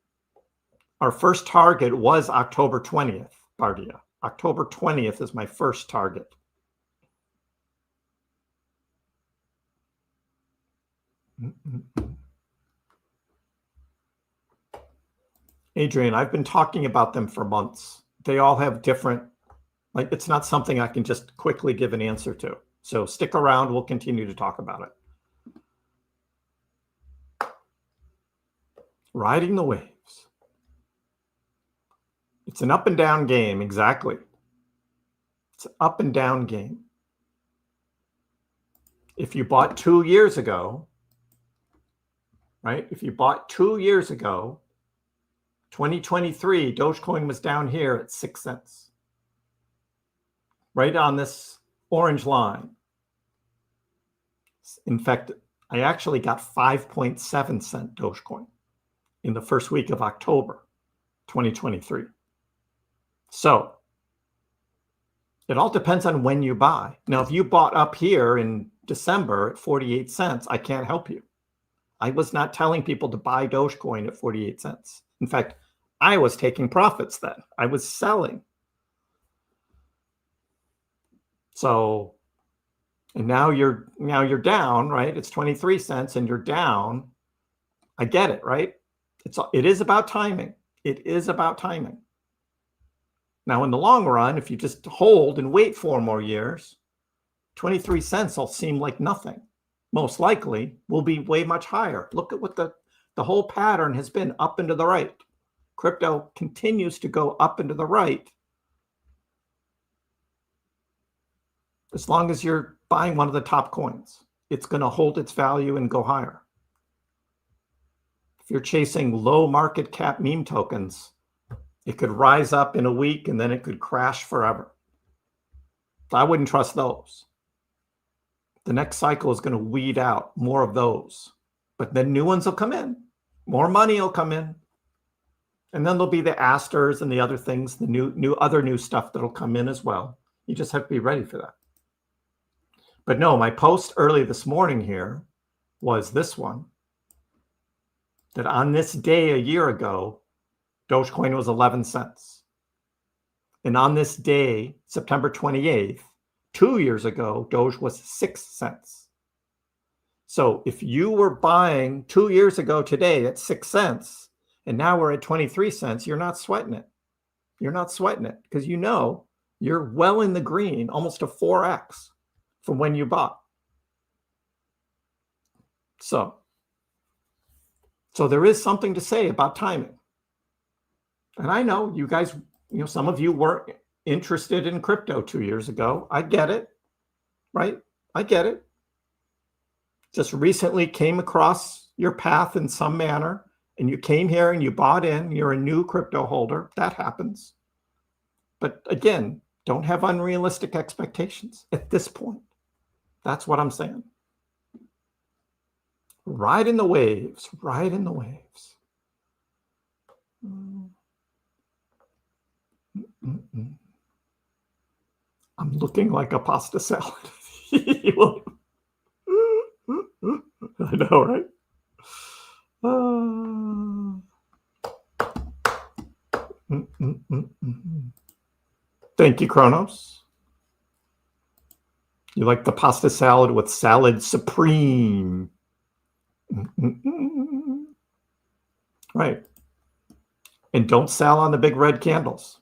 Our first target was October 20th, Bardia. October 20th is my first target. Adrian, I've been talking about them for months. They all have different, like, it's not something I can just quickly give an answer to. So stick around. We'll continue to talk about it. Riding the waves. It's an up and down game. Exactly. It's an up and down game. If you bought 2 years ago, right? If you bought 2 years ago, 2023, Dogecoin was down here at 6 cents. Right on this orange line. In fact, I actually got 5.7 cent Dogecoin in the first week of October 2023. So it all depends on when you buy. Now, if you bought up here in December at 48 cents, I can't help you. I was not telling people to buy Dogecoin at 48 cents. In fact, I was taking profits then. I was selling. So, and now you're down, right? It's 23 cents and you're down. I get it, right? It is about timing. It is about timing. Now, in the long run, if you just hold and wait 4 more years, 23 cents will seem like nothing. Most likely will be way much higher. Look at what the whole pattern has been, up and to the right. Crypto continues to go up and to the right. As long as you're buying one of the top coins, it's going to hold its value and go higher. If you're chasing low market cap meme tokens, it could rise up in a week and then it could crash forever. I wouldn't trust those. The next cycle is going to weed out more of those, but then new ones will come in. More money will come in. And then there'll be the Asters and the other things, the new stuff that'll come in as well. You just have to be ready for that. But no, my post early this morning here was this one, that on this day a year ago, Dogecoin was 11 cents. And on this day, September 28th, 2 years ago, Doge was 6 cents. So if you were buying 2 years ago today at 6 cents, and now we're at 23 cents, you're not sweating it. You're not sweating it because you know you're well in the green, almost a 4x from when you bought. So there is something to say about timing. And I know you guys, some of you weren't interested in crypto 2 years ago. I get it, right? I get it. Just recently came across your path in some manner, and you came here and you bought in, you're a new crypto holder. That happens. But again, don't have unrealistic expectations at this point. That's what I'm saying. Ride in the waves, ride in the waves. I'm looking like a pasta salad. I know, right? Thank you, Kronos. You like the pasta salad with salad supreme. Right. And don't sell on the big red candles.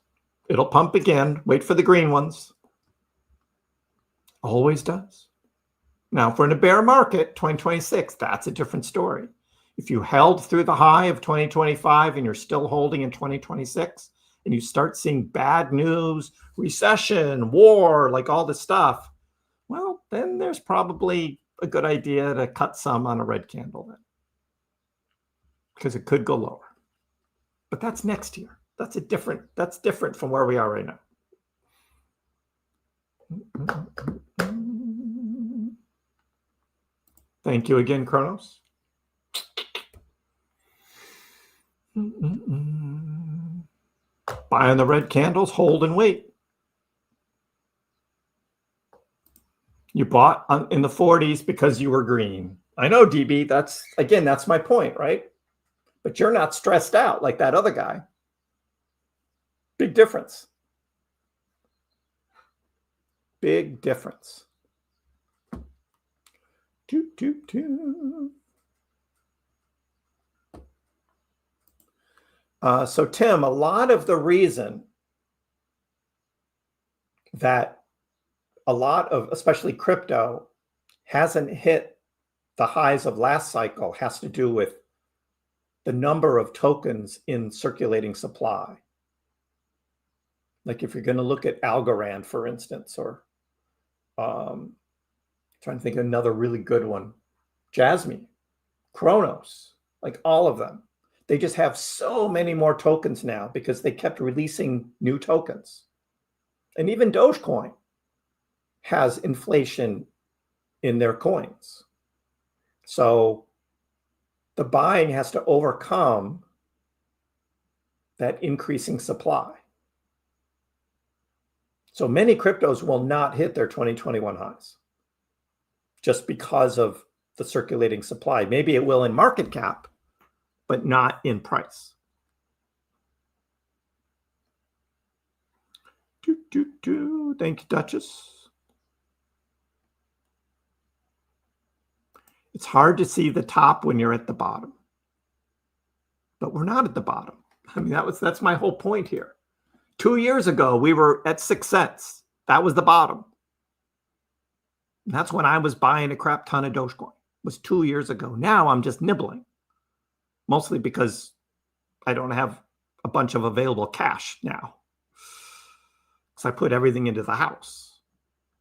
It'll pump again. Wait for the green ones. Always does. Now, if we're in a bear market, 2026, that's a different story. If you held through the high of 2025 and you're still holding in 2026, and you start seeing bad news, recession, war, like all this stuff, well, then there's probably a good idea to cut some on a red candle then, because it could go lower. But that's next year. That's different from where we are right now. Thank you again, Kronos. Buy on the red candles, hold and wait. You bought in the 40s because you were green. I know, DB, that's my point, right? But you're not stressed out like that other guy. Big difference. Big difference. So Tim, a lot of the reason that a lot of, especially crypto, hasn't hit the highs of last cycle has to do with the number of tokens in circulating supply. Like if you're going to look at Algorand, for instance, or trying to think of another really good one, Jasmine, Kronos, like all of them. They just have so many more tokens now because they kept releasing new tokens. And even Dogecoin has inflation in their coins. So the buying has to overcome that increasing supply. So many cryptos will not hit their 2021 highs just because of the circulating supply. Maybe it will in market cap, but not in price. Thank you, Duchess. It's hard to see the top when you're at the bottom, but we're not at the bottom. I mean, that's my whole point here. 2 years ago, we were at 6 cents. That was the bottom. And that's when I was buying a crap ton of Dogecoin. It was 2 years ago. Now I'm just nibbling, mostly because I don't have a bunch of available cash now. So I put everything into the house.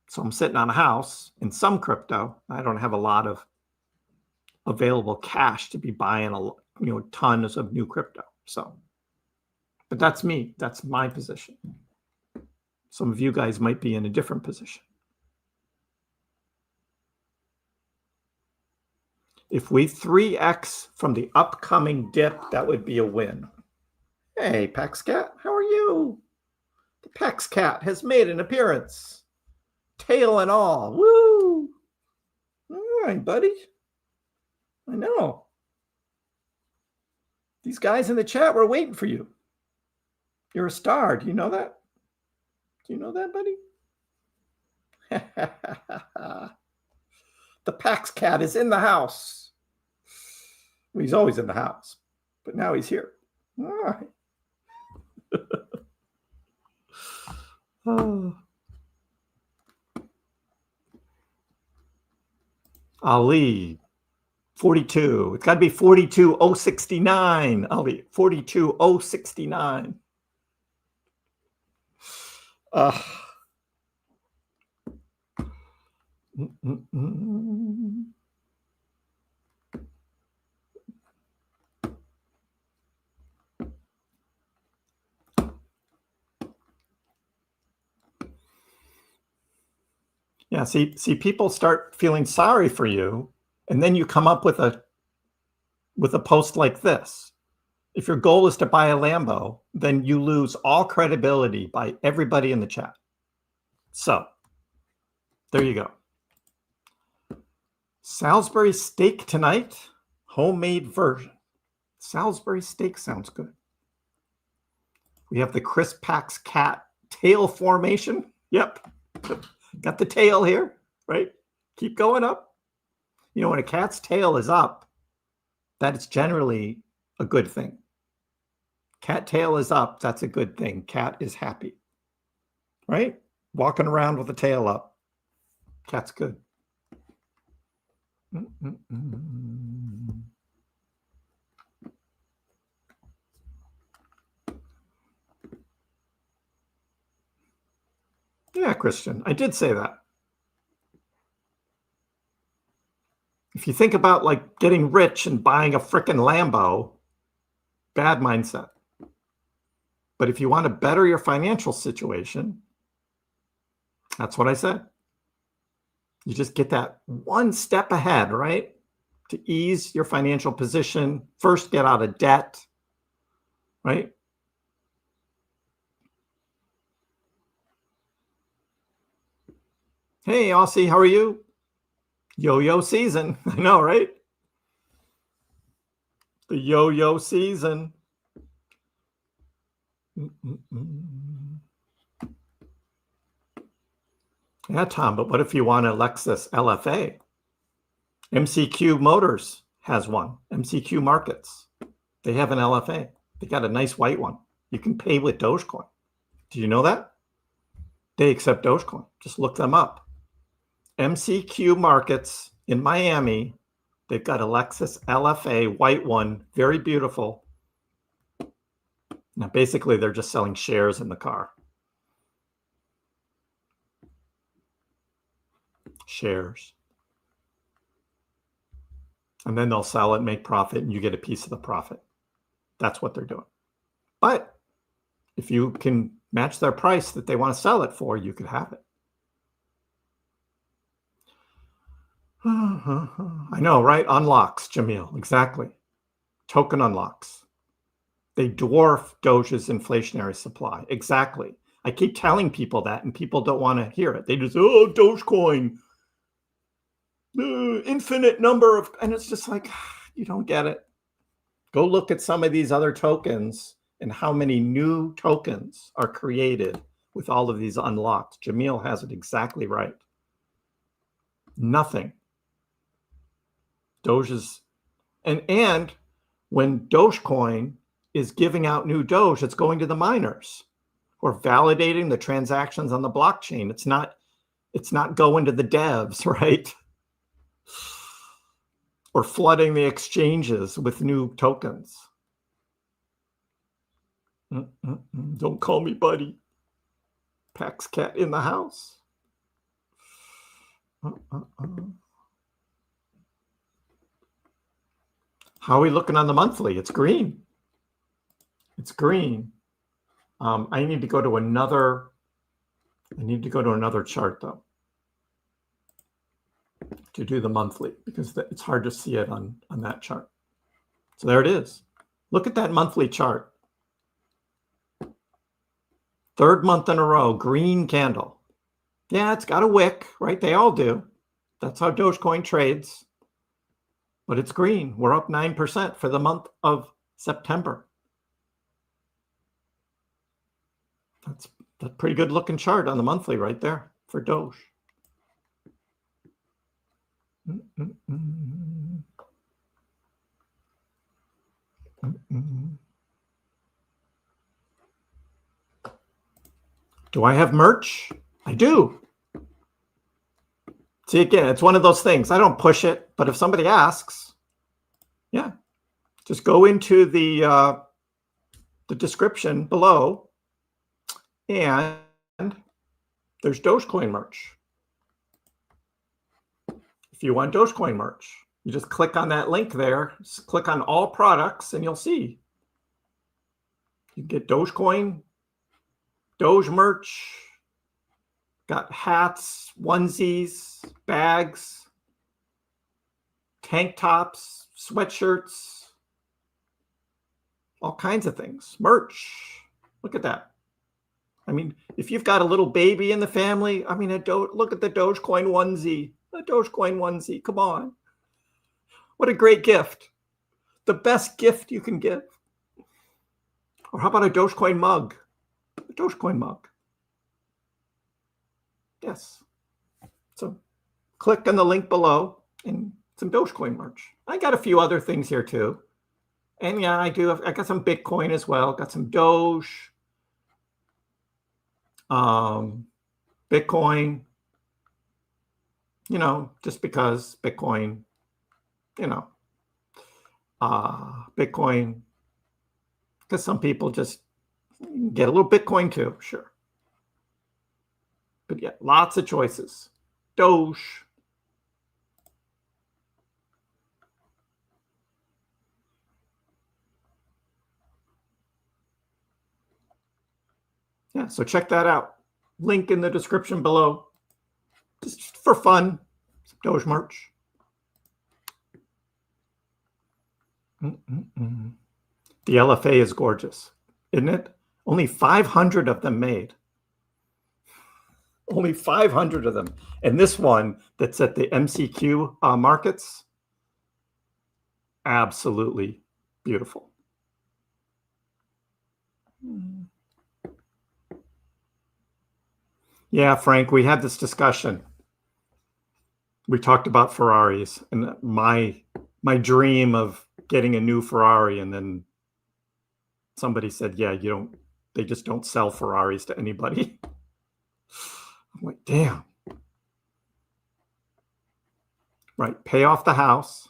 So I'm sitting on a house in some crypto. I don't have a lot of available cash to be buying tons of new crypto. So, but that's me. That's my position. Some of you guys might be in a different position. If we 3x from the upcoming dip, that would be a win. Hey, Pax Cat, how are you? The Pax Cat has made an appearance. Tail and all. Woo! All right, buddy. I know. These guys in the chat were waiting for you. You're a star. Do you know that? Do you know that, buddy? The Pax Cat is in the house. Well, he's always in the house, but now he's here. All right. Oh. Ali, 42. It's got to be 42,069. Ali, 42,069. Yeah, see, people start feeling sorry for you, and then you come up with a post like this. If your goal is to buy a Lambo, then you lose all credibility by everybody in the chat. So, there you go. Salisbury steak tonight, homemade version. Salisbury steak sounds good. We have the KrissPax cat tail formation. Yep. Got the tail here, right? Keep going up. You know, when a cat's tail is up, that is generally a good thing. Cat tail is up, that's a good thing. Cat is happy, right? Walking around with the tail up. Cat's good. Yeah, Christian, I did say that. If you think about like getting rich and buying a frickin' Lambo, bad mindset. But if you want to better your financial situation, that's what I said. You just get that one step ahead, right? To ease your financial position. First, get out of debt, right? Hey, Aussie, how are you? Yo-yo season. I know, right? The yo-yo season. Yeah, Tom, but what if you want a Lexus LFA? MCQ Motors has one. MCQ Markets. They have an LFA. They got a nice white one. You can pay with Dogecoin. Do you know that? They accept Dogecoin. Just look them up. MCQ Markets in Miami. They've got a Lexus LFA white one. Very beautiful. Now, basically, they're just selling shares in the car. Shares. And then they'll sell it, make profit, and you get a piece of the profit. That's what they're doing. But if you can match their price that they want to sell it for, you could have it. I know, right? Unlocks, Jamil. Exactly. Token unlocks. They dwarf Doge's inflationary supply. Exactly. I keep telling people that, and people don't want to hear it. They just, oh, Dogecoin, infinite number of, and it's just like, you don't get it. Go look at some of these other tokens and how many new tokens are created with all of these unlocked. Jamil has it exactly right. Nothing. Doge's, and when Dogecoin is giving out new Doge, it's going to the miners who are validating the transactions on the blockchain. It's not going to the devs, right? Or flooding the exchanges with new tokens. Don't call me buddy. Pax cat in the house. How are we looking on the monthly? It's green. It's green. I need to go to another chart though to do the monthly because it's hard to see it on that chart. So there it is. Look at that monthly chart. Third month in a row, green candle. Yeah, it's got a wick, right? They all do. That's how Dogecoin trades. But it's green. We're up 9% for the month of September. That's a pretty good looking chart on the monthly right there for Doge. Do I have merch? I do. See, again, it's one of those things. I don't push it, but if somebody asks, yeah, just go into the description below, and there's Dogecoin merch. If you want Dogecoin merch, you just click on that link there, just click on all products, and you'll see. You can get Dogecoin, Doge merch, got hats, onesies, bags, tank tops, sweatshirts, all kinds of things. Merch. Look at that. I mean, if you've got a little baby in the family, I mean, look at the Dogecoin onesie. A Dogecoin onesie. Come on. What a great gift. The best gift you can give. Or how about a Dogecoin mug? A Dogecoin mug. Yes. So click on the link below and some Dogecoin merch. I got a few other things here too. And yeah, I got some Bitcoin as well. Got some Doge. Bitcoin. You know, just because Bitcoin, Bitcoin, because some people just get a little Bitcoin too, sure. But yeah, lots of choices. Doge. Yeah, so check that out. Link in the description below. Just for fun, some Doge merch. The LFA is gorgeous, isn't it? Only 500 of them made. Only 500 of them. And this one that's at the MCQ markets, absolutely beautiful. Yeah, Frank, we had this discussion. We talked about Ferraris and my dream of getting a new Ferrari, and then somebody said, yeah, they just don't sell Ferraris to anybody. I'm like, damn. Right, pay off the house.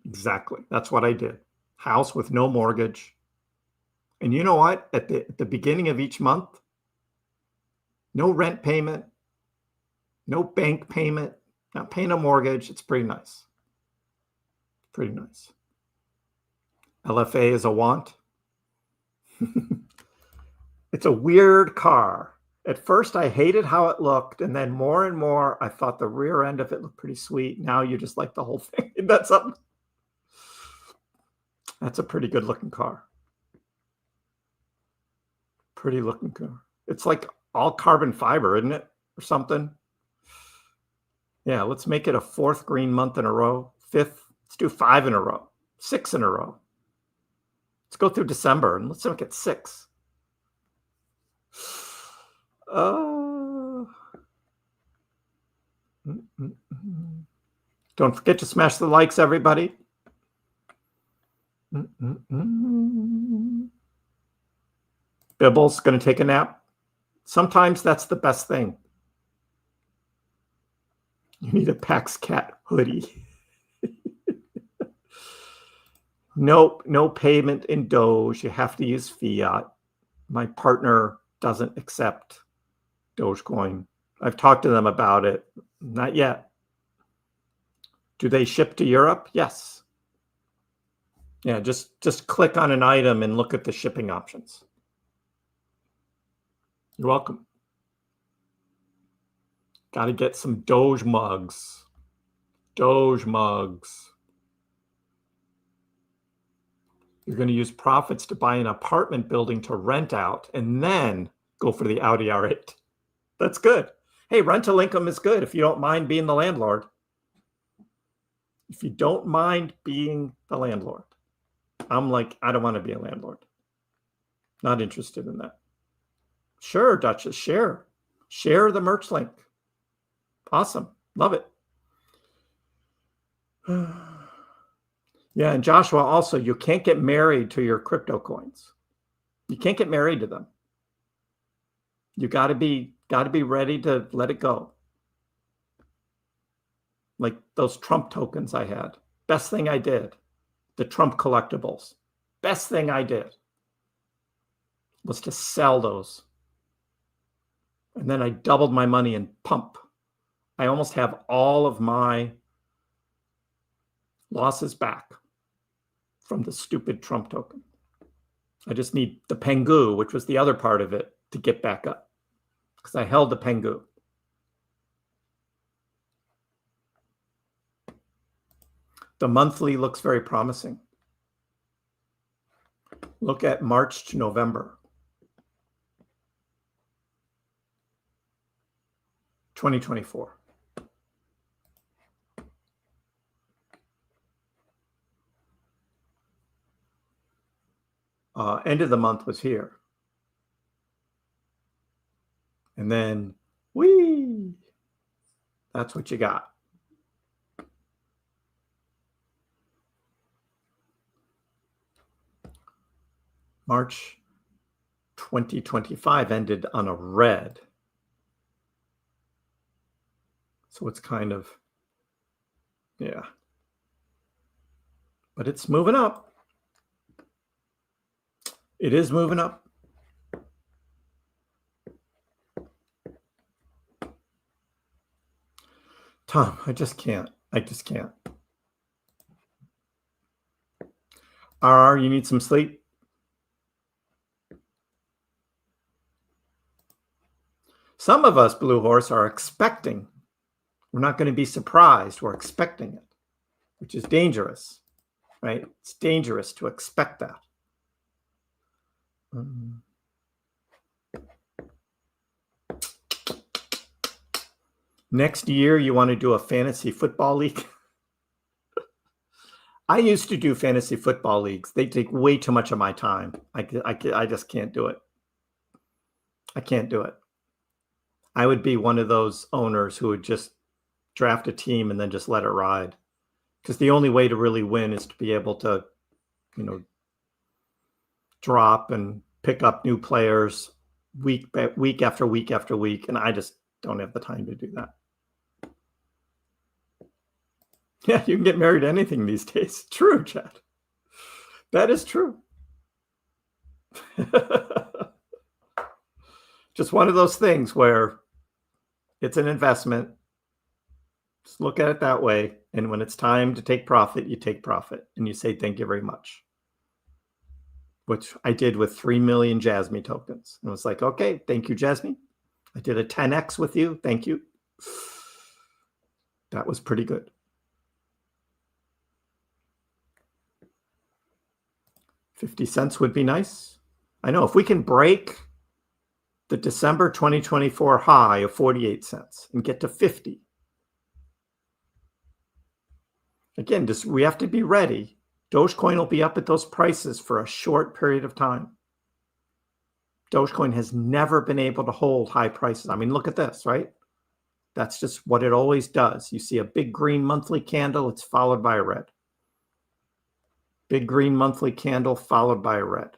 Exactly, that's what I did. House with no mortgage. And you know what? At the beginning of each month, no rent payment, no bank payment, not paying a mortgage. It's pretty nice. Pretty nice. LFA is a want. It's a weird car. At first, I hated how it looked, and then more and more, I thought the rear end of it looked pretty sweet. Now you just like the whole thing. That's something. That's a pretty good looking car. Pretty looking car. It's like all carbon fiber, isn't it? Or something. Yeah, let's make it a 4th green month in a row. 5th, let's do 5 in a row. 6 in a row. Let's go through December and let's make it 6. Don't forget to smash the likes, everybody. Bibble's going to take a nap. Sometimes that's the best thing. You need a Pax Cat hoodie. Nope, no payment in Doge. You have to use fiat. My partner doesn't accept Dogecoin. I've talked to them about it. Not yet. Do they ship to Europe? Yes. Yeah, just click on an item and look at the shipping options. You're welcome. Got to get some Doge mugs. Doge mugs. You're going to use profits to buy an apartment building to rent out and then go for the Audi R8. That's good. Hey, rental income is good if you don't mind being the landlord. If you don't mind being the landlord. I'm like, I don't want to be a landlord. Not interested in that. Sure, Duchess, share. Share the merch link. Awesome. Love it. Yeah, and Joshua, also, you can't get married to your crypto coins. You can't get married to them. You got to be ready to let it go. Like those Trump tokens I had. Best thing I did. The Trump collectibles. Best thing I did was to sell those. And then I doubled my money in pump. I almost have all of my losses back from the stupid Trump token. I just need the Pengu, which was the other part of it, to get back up. Because I held the Pengu. The monthly looks very promising. Look at March to November. 2024. End of the month was here. And then, whee, that's what you got. March 2025 ended on a red. So it's kind of Yeah. But it's moving up. It is moving up. Tom, I just can't. RR, you need some sleep? Some of us, Blue Horse, are expecting. We're not going to be surprised. We're expecting it, which is dangerous, right? It's dangerous to expect that. Next year, you want to do a fantasy football league? I used to do fantasy football leagues. They take way too much of my time. I just can't do it. I can't do it. I would be one of those owners who would just draft a team and then just let it ride. Because the only way to really win is to be able to, drop and pick up new players week after week after week. And I just don't have the time to do that. Yeah, you can get married to anything these days. True, Chad. That is true. Just one of those things where it's an investment. Just look at it that way. And when it's time to take profit, you take profit and you say, thank you very much. Which I did with 3 million Jasmine tokens. And it was like, okay, thank you, Jasmine. I did a 10x with you. Thank you. That was pretty good. 50 cents would be nice. I know if we can break the December 2024 high of 48 cents and get to 50. Again, we have to be ready. Dogecoin will be up at those prices for a short period of time. Dogecoin has never been able to hold high prices. I mean, look at this, right? That's just what it always does. You see a big green monthly candle, it's followed by a red. Big green monthly candle followed by a red.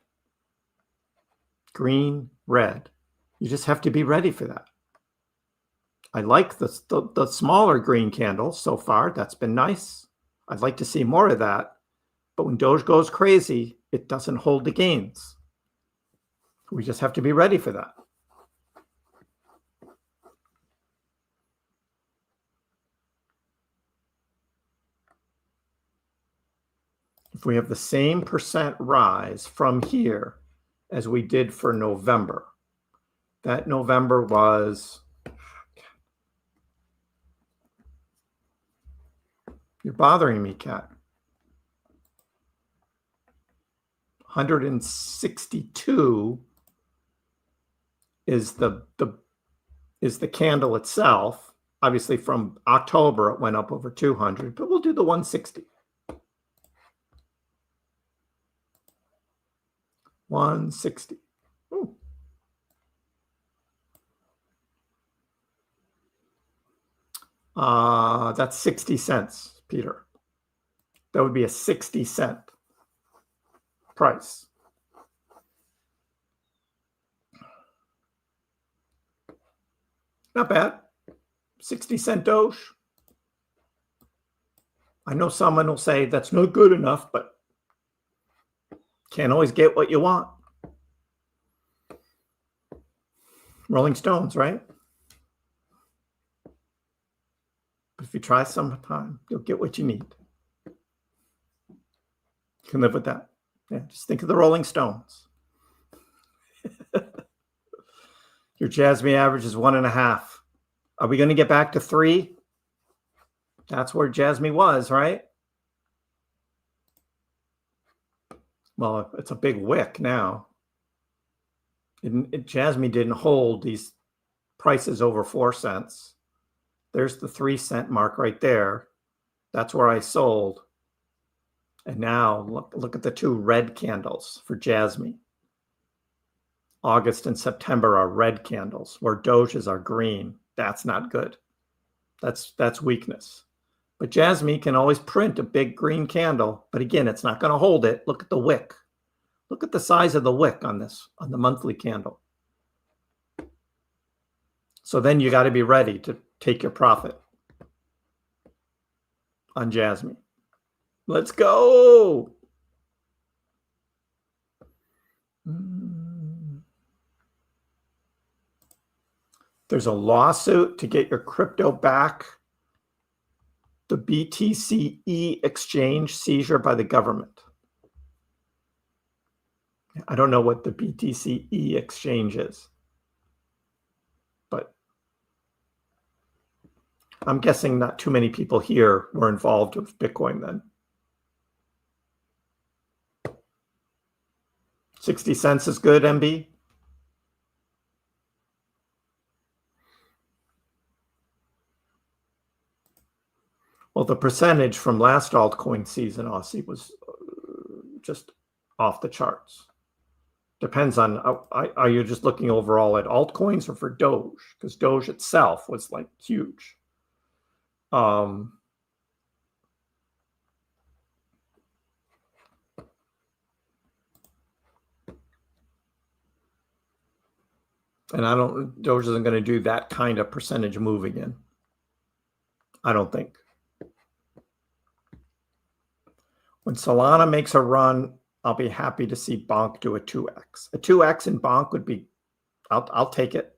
Green, red. You just have to be ready for that. I like the smaller green candles so far. That's been nice. I'd like to see more of that. But when Doge goes crazy, it doesn't hold the gains. We just have to be ready for that. If we have the same percent rise from here as we did for November, that November was, you're bothering me, Cat. 162 is the candle itself. Obviously from October it went up over 200, but we'll do the 160. 160. Ooh. That's 60 cents, Peter. That would be a 60-cent price. Not bad. 60-cent Doge. I know someone will say that's not good enough, but can't always get what you want. Rolling Stones, right? But if you try sometime, you'll get what you need. You can live with that. Yeah, just think of the Rolling Stones. Your Jasmine average is 1.5. Are we going to get back to 3? That's where Jasmine was, right? Well, it's a big wick now. Jasmine didn't hold these prices over 4 cents. There's the 3-cent mark right there. That's where I sold. And now look at the 2 red candles for Jasmine. August and September are red candles, where Doges are green. That's not good. That's weakness. But Jasmine can always print a big green candle. But again, it's not going to hold it. Look at the wick. Look at the size of the wick on this, on the monthly candle. So then you got to be ready to take your profit. on Jasmine. Let's go. There's a lawsuit to get your crypto back. The BTCE exchange seizure by the government. I don't know what the BTCE exchange is, but I'm guessing not too many people here were involved with Bitcoin then. 60 cents is good, MB? Well, the percentage from last altcoin season, Aussie, was just off the charts. Depends on, are you just looking overall at altcoins or for Doge? Because Doge itself was like huge. And Doge isn't going to do that kind of percentage move again. I don't think. When Solana makes a run, I'll be happy to see Bonk do a 2x. A 2x in Bonk would be, I'll take it.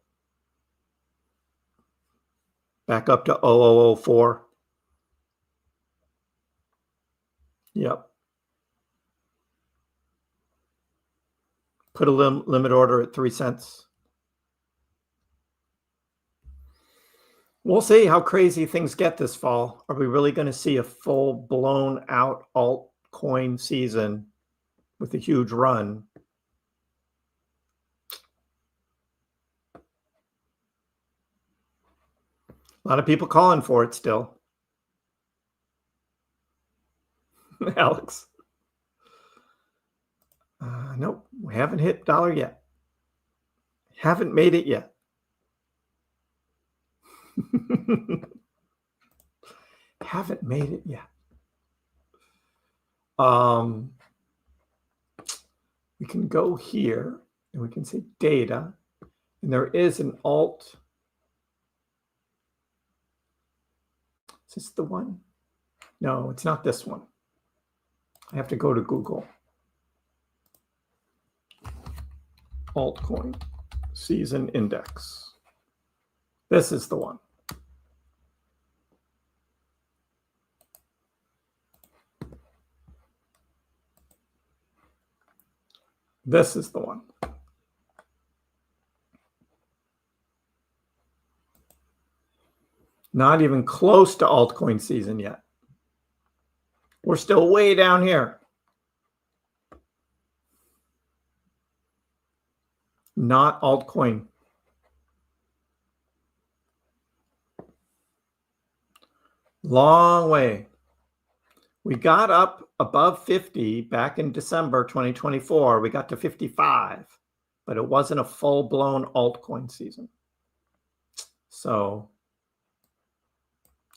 Back up to 0004. Yep. Put a limit order at 3 cents. We'll see how crazy things get this fall. Are we really going to see a full blown out altcoin season with a huge run? A lot of people calling for it still. Alex. Nope, we haven't hit dollar yet. Haven't made it yet. Haven't made it yet. We can go here and we can say data, and there is an alt. Is this the one? No, it's not this one. I have to go to Google. Altcoin season index. This is the one. This is the one. Not even close to altcoin season yet. We're still way down here. Not altcoin. Long way. We got up above 50 back in December 2024. We got to 55, but it wasn't a full-blown altcoin season. So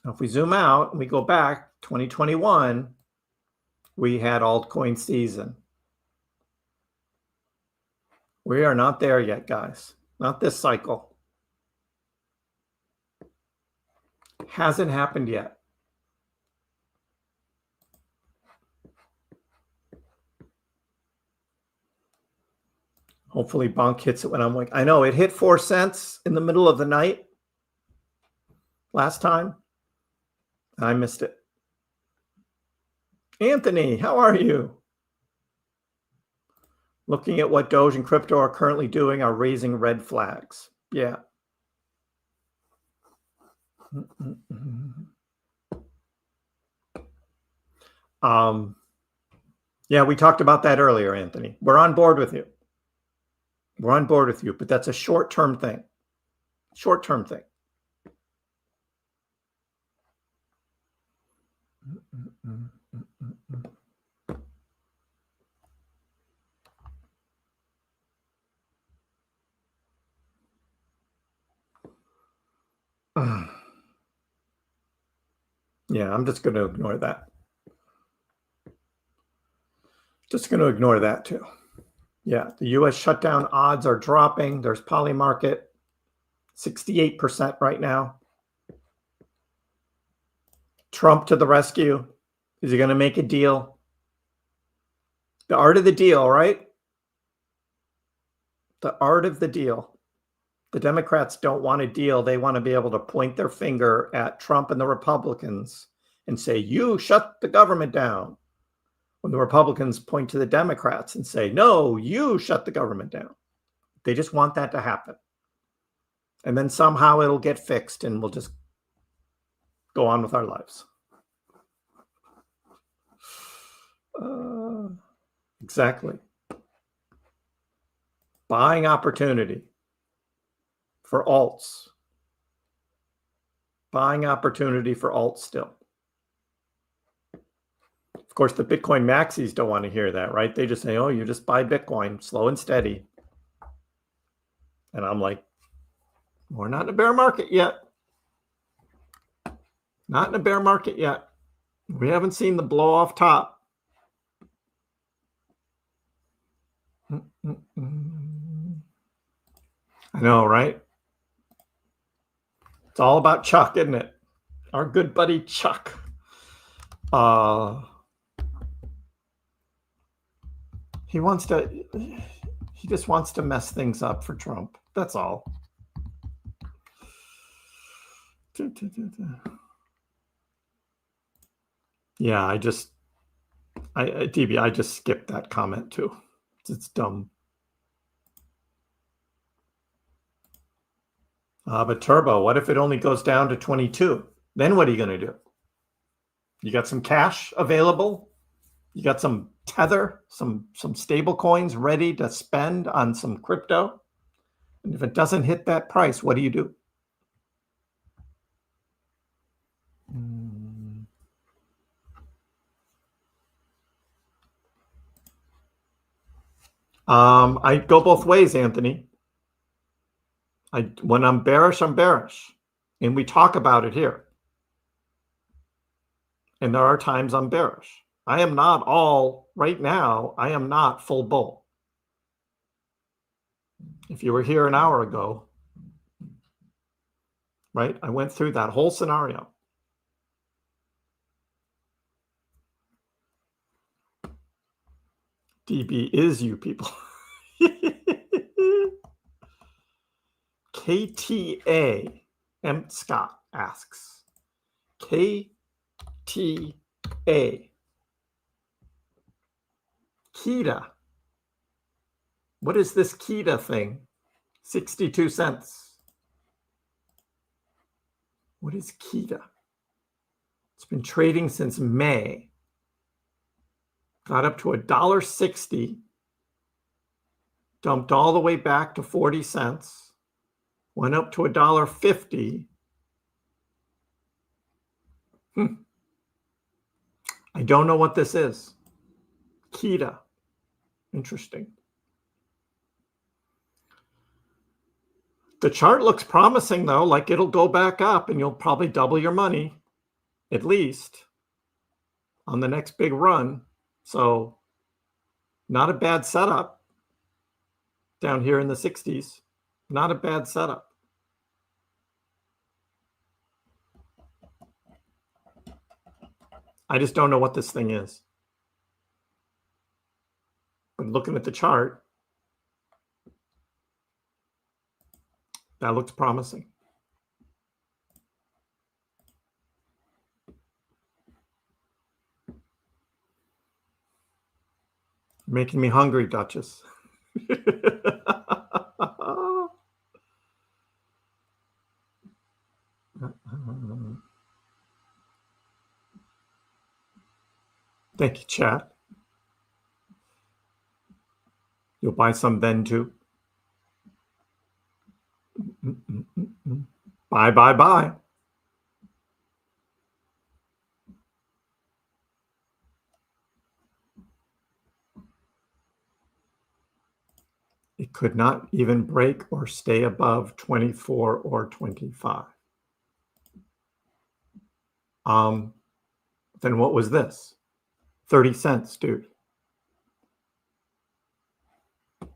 if we zoom out and we go back, 2021, we had altcoin season. We are not there yet, guys. Not this cycle. Hasn't happened yet. Hopefully Bonk hits it when I'm like, I know it hit 4 cents in the middle of the night last time. I missed it. Anthony, how are you? Looking at what Doge and crypto are currently doing are raising red flags. Yeah. Yeah, we talked about that earlier, Anthony. We're on board with you. We're on board with you, but that's a short-term thing. Short-term thing. Yeah, I'm just going to ignore that. Just going to ignore that too. Yeah, the U.S. shutdown odds are dropping. There's Polymarket, 68% right now. Trump to the rescue. Is he going to make a deal? The art of the deal, right? The art of the deal. The Democrats don't want a deal. They want to be able to point their finger at Trump and the Republicans and say, you shut the government down. When the Republicans point to the Democrats and say, no, you shut the government down. They just want that to happen. And then somehow it'll get fixed and we'll just go on with our lives. Exactly. Buying opportunity for alts. Buying opportunity for alts still. Of course, the Bitcoin maxis don't want to hear that, right? They just say, oh, you just buy Bitcoin, slow and steady. And I'm like, we're not in a bear market yet. Not in a bear market yet. We haven't seen the blow off top. I know, right? It's all about Chuck, isn't it? Our good buddy Chuck. He just wants to mess things up for Trump. That's all. Yeah, I just skipped that comment too. It's dumb. But Turbo, what if it only goes down to 22? Then what are you going to do? You got some cash available? You got some Tether, some stable coins ready to spend on some crypto? And if it doesn't hit that price, what do you do? I go both ways, Anthony. When I'm bearish, I'm bearish. And we talk about it here. And there are times I'm bearish. I am not all, right now, I am not full bull. If you were here an hour ago, right, I went through that whole scenario. DB is you people. KTA, M. Scott asks, KTA, Kita. What is this Kita thing? 62 cents. What is Kita? It's been trading since May. Got up to $1.60. Dumped all the way back to 40 cents. Went up to $1.50. I don't know what this is. Kita. Interesting. The chart looks promising, though, like it'll go back up and you'll probably double your money, at least, on the next big run. So, not a bad setup down here in the 60s. Not a bad setup. I just don't know what this thing is. But looking at the chart, that looks promising. Making me hungry, Duchess. Thank you, chat. You'll buy some then too. Bye, bye, bye. It could not even break or stay above 24 or 25. Then what was this? 30 cents, dude. I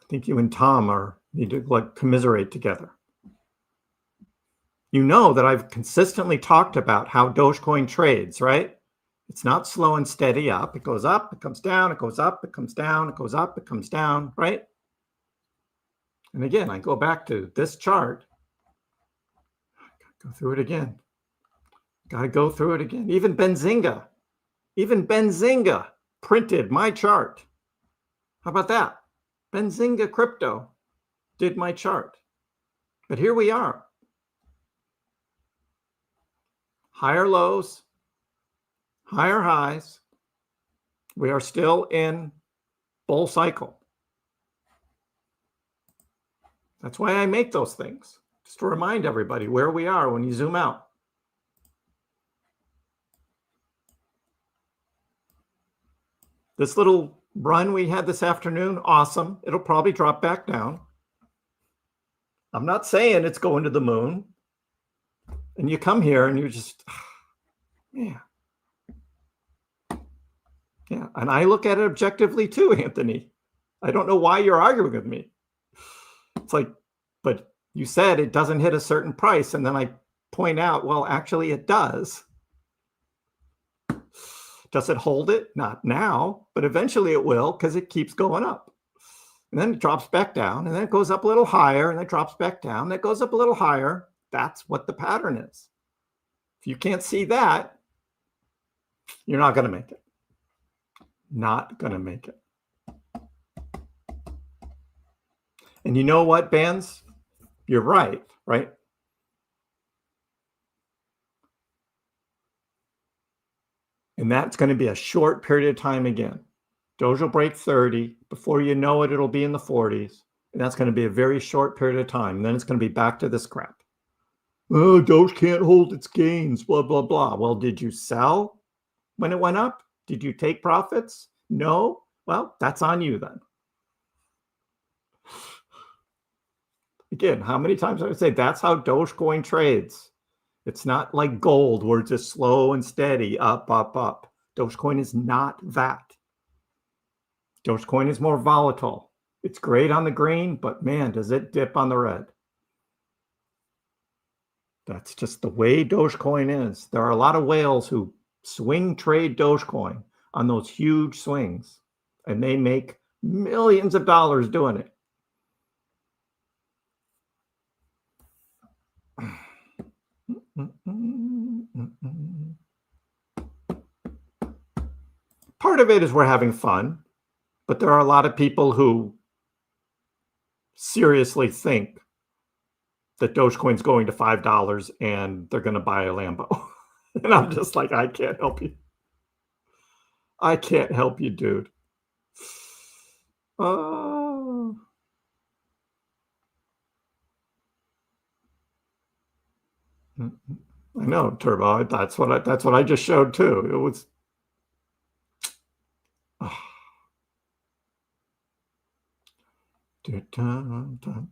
think you and Tom need to like commiserate together. You know that I've consistently talked about how Dogecoin trades, right? It's not slow and steady up. It goes up, it comes down, it goes up, it comes down, it goes up, it comes down, right? And again, I go back to this chart. Go through it again. Got to go through it again. Even Benzinga printed my chart. How about that? Benzinga Crypto did my chart. But here we are. Higher lows, higher highs. We are still in bull cycle. That's why I make those things, just to remind everybody where we are when you zoom out. This little run we had this afternoon, awesome. It'll probably drop back down. I'm not saying it's going to the moon. And you come here and you're just, yeah. Yeah, and I look at it objectively too, Anthony. I don't know why you're arguing with me. It's like, but you said it doesn't hit a certain price. And then I point out, well, actually it does. Does it hold it? Not now, but eventually it will because it keeps going up. And then it drops back down, and then it goes up a little higher, and then it drops back down, and it goes up a little higher. That's what the pattern is. If you can't see that, you're not going to make it. Not going to make it. And you know what, Bands? You're right, right? And that's going to be a short period of time again. Doge will break 30. Before you know it, it'll be in the 40s. And that's going to be a very short period of time. And then it's going to be back to this crap. Oh, Doge can't hold its gains, blah, blah, blah. Well, did you sell when it went up? Did you take profits? No? Well, that's on you then. Again, how many times I would say that's how Dogecoin trades? It's not like gold where it's just slow and steady, up, up, up. Dogecoin is not that. Dogecoin is more volatile. It's great on the green, but man, does it dip on the red. That's just the way Dogecoin is. There are a lot of whales who swing trade Dogecoin on those huge swings, and they make millions of dollars doing it. Part of it is we're having fun, but there are a lot of people who seriously think that Dogecoin's going to $5 and they're going to buy a Lambo. And I'm just like, I can't help you. I can't help you, dude. Oh. I know, Turbo. That's what I just showed too. It was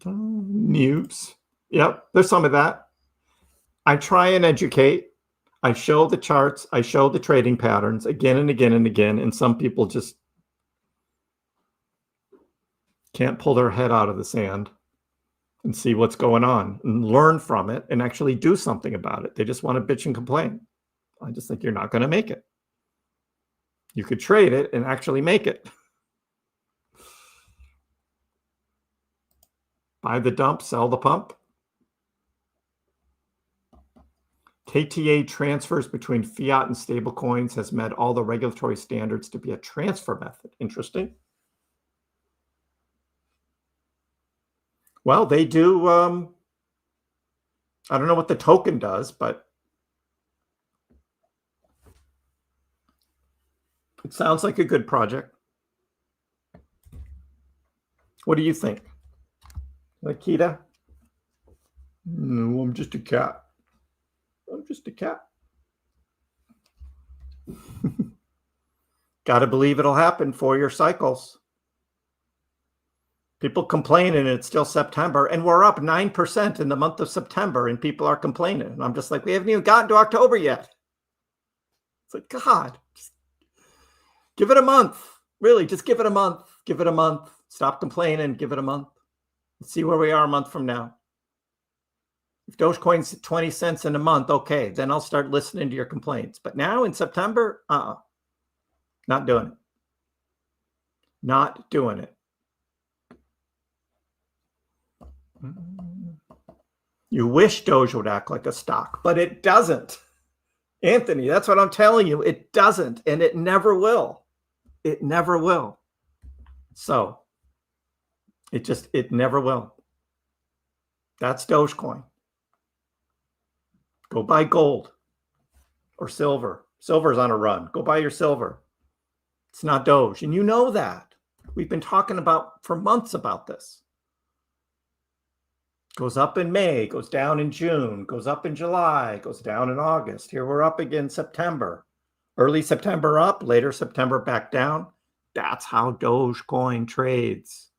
Newts. Yep, there's some of that. I try and educate. I show the charts. I show the trading patterns again and again and again. And some people just can't pull their head out of the sand and see what's going on and learn from it and actually do something about it. They just want to bitch and complain. I just think you're not going to make it. You could trade it and actually make it. Buy the dump, sell the pump. KTA transfers between fiat and stablecoins has met all the regulatory standards to be a transfer method. Interesting. Well, they do. I don't know what the token does, but it sounds like a good project. What do you think? Nikita? No, I'm just a cat. I'm just a cat. Got to believe it'll happen for your cycles. People complaining and it's still September, and we're up 9% in the month of September, and people are complaining. And I'm just like, we haven't even gotten to October yet. It's like, God, just give it a month. Really, just give it a month. Give it a month. Stop complaining. Give it a month. Let's see where we are a month from now. If Dogecoin's 20 cents in a month, okay, then I'll start listening to your complaints. But now in September, not doing it. Not doing it. You wish Doge would act like a stock, but it doesn't. Anthony, that's what I'm telling you. It doesn't, and it never will. It never will. So it never will. That's Dogecoin. Go buy gold or silver. Silver's on a run. Go buy your silver. It's not Doge. And you know that. We've been talking about for months about this. Goes up in May, goes down in June, goes up in July, goes down in August. Here we're up again September. Early September up, later September back down. That's how Dogecoin trades.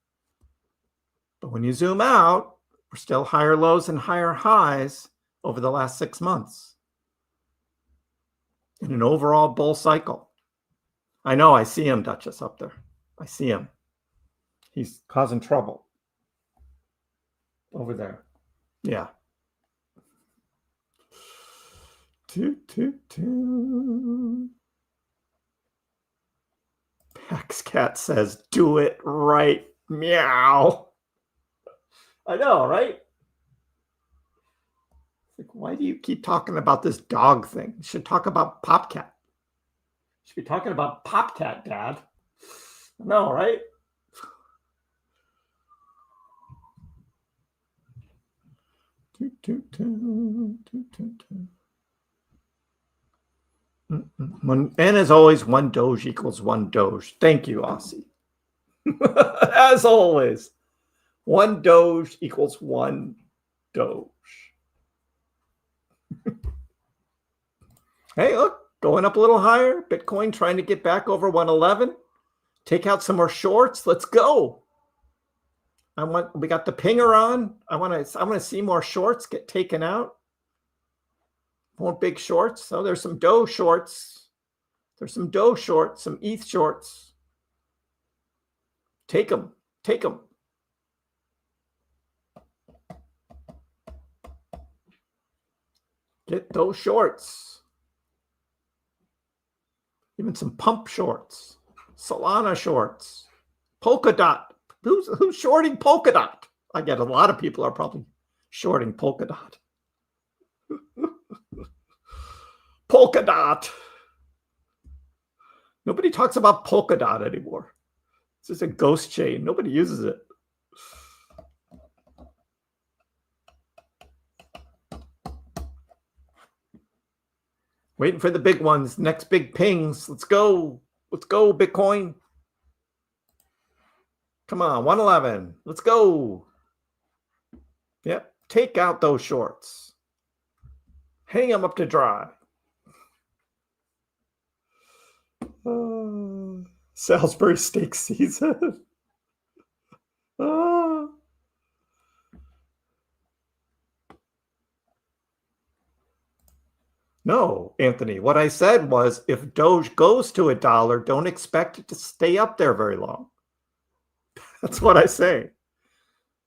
But when you zoom out, we're still higher lows and higher highs over the last 6 months in an overall bull cycle. I know, I see him, Duchess, up there. I see him. He's causing trouble over there. Yeah. Paxcat says, do it right. Meow. I know, right? Like, why do you keep talking about this dog thing? You should talk about Popcat. You should be talking about Popcat, Dad. I know, right? And as always, one Doge equals one Doge. Thank you, Aussie. As always, one Doge equals one Doge. Hey, look, going up a little higher. Bitcoin trying to get back over 111. Take out some more shorts. Let's go. We got the pinger on. I want to see more shorts get taken out. More big shorts. So there's some Doge shorts. There's some Doge shorts, some ETH shorts. Take them. Take them. Get those shorts. Even some pump shorts. Solana shorts. Polkadot. Who's shorting Polkadot? I get a lot of people are probably shorting Polkadot. Polkadot. Nobody talks about Polkadot anymore. It's just a ghost chain. Nobody uses it. Waiting for the big ones. Next big pings. Let's go. Let's go, Bitcoin. Come on, 111. Let's go. Yep. Take out those shorts. Hang them up to dry. Salisbury steak season. No, Anthony, what I said was if Doge goes to $1, don't expect it to stay up there very long. That's what I say.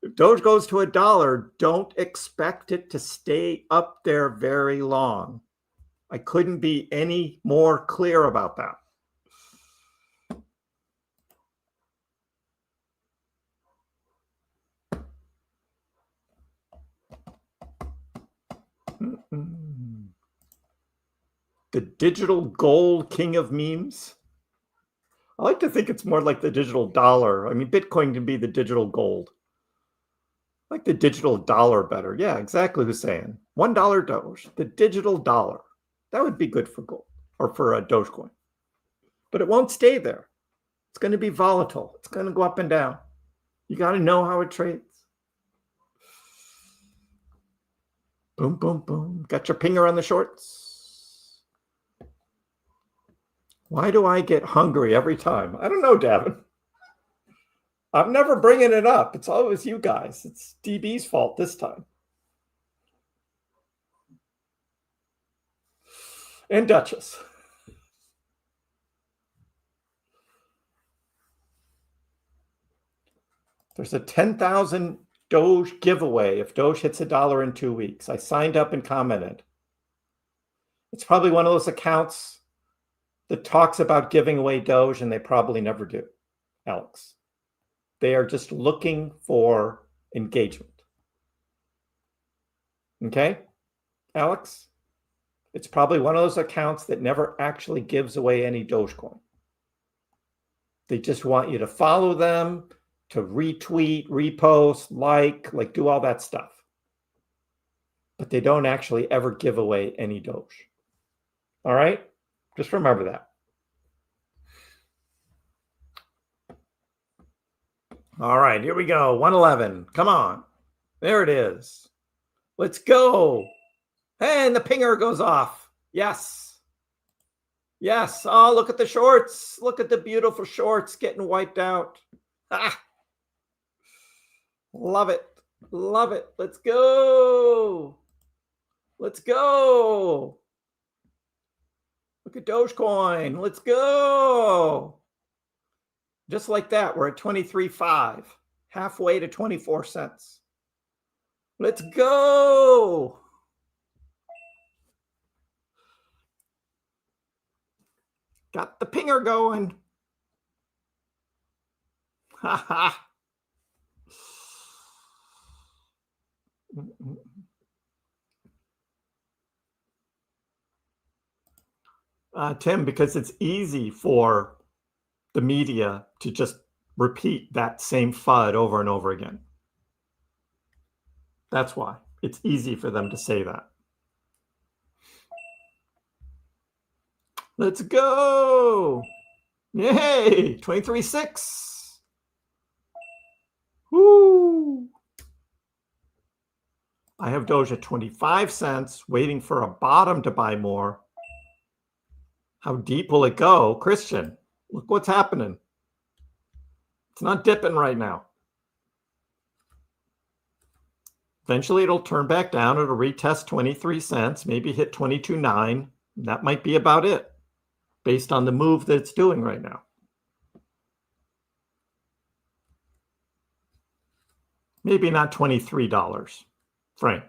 If Doge goes to $1, don't expect it to stay up there very long. I couldn't be any more clear about that. The digital gold king of memes. I like to think it's more like the digital dollar. I mean, Bitcoin can be the digital gold. I like the digital dollar better. Yeah, exactly, Hussein. $1 Doge, the digital dollar. That would be good for gold or for a Dogecoin. But it won't stay there. It's going to be volatile. It's going to go up and down. You got to know how it trades. Boom, boom, boom. Got your pinger on the shorts. Why do I get hungry every time? I don't know, Davin. I'm never bringing it up. It's always you guys. It's DB's fault this time. And Duchess. There's a 10,000 Doge giveaway. If Doge hits $1 in 2 weeks, I signed up and commented. It's probably one of those accounts that talks about giving away Doge, and they probably never do, Alex. They are just looking for engagement. Okay, Alex? It's probably one of those accounts that never actually gives away any Dogecoin. They just want you to follow them, to retweet, repost, like do all that stuff. But they don't actually ever give away any Doge. All right? Just remember that. All right, here we go. 111. Come on. There it is. Let's go. And the pinger goes off. Yes. Yes. Oh, look at the shorts. Look at the beautiful shorts getting wiped out. Ah. Love it. Love it. Let's go. Let's go. Look at Dogecoin. Let's go. Just like that, we're at 23.5, halfway to 24 cents. Let's go. Got the pinger going. Ha ha. Tim, because it's easy for the media to just repeat that same FUD over and over again. That's why it's easy for them to say that. Let's go. Yay, 23.6. Woo. I have Doge at 25 cents, waiting for a bottom to buy more. How deep will it go? Christian, look what's happening. It's not dipping right now. Eventually, it'll turn back down. It'll retest 23 cents, maybe hit 22.9. That might be about it, based on the move that it's doing right now. Maybe not $23, Frank.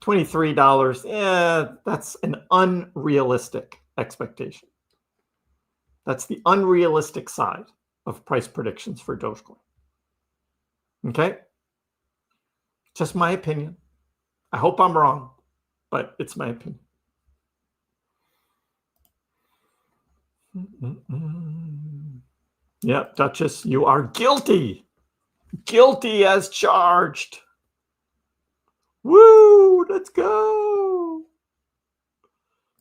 $23, that's an unrealistic expectation. That's the unrealistic side of price predictions for Dogecoin. Okay? Just my opinion. I hope I'm wrong, but it's my opinion. Yep, Duchess, you are guilty. Guilty as charged. Woo, let's go.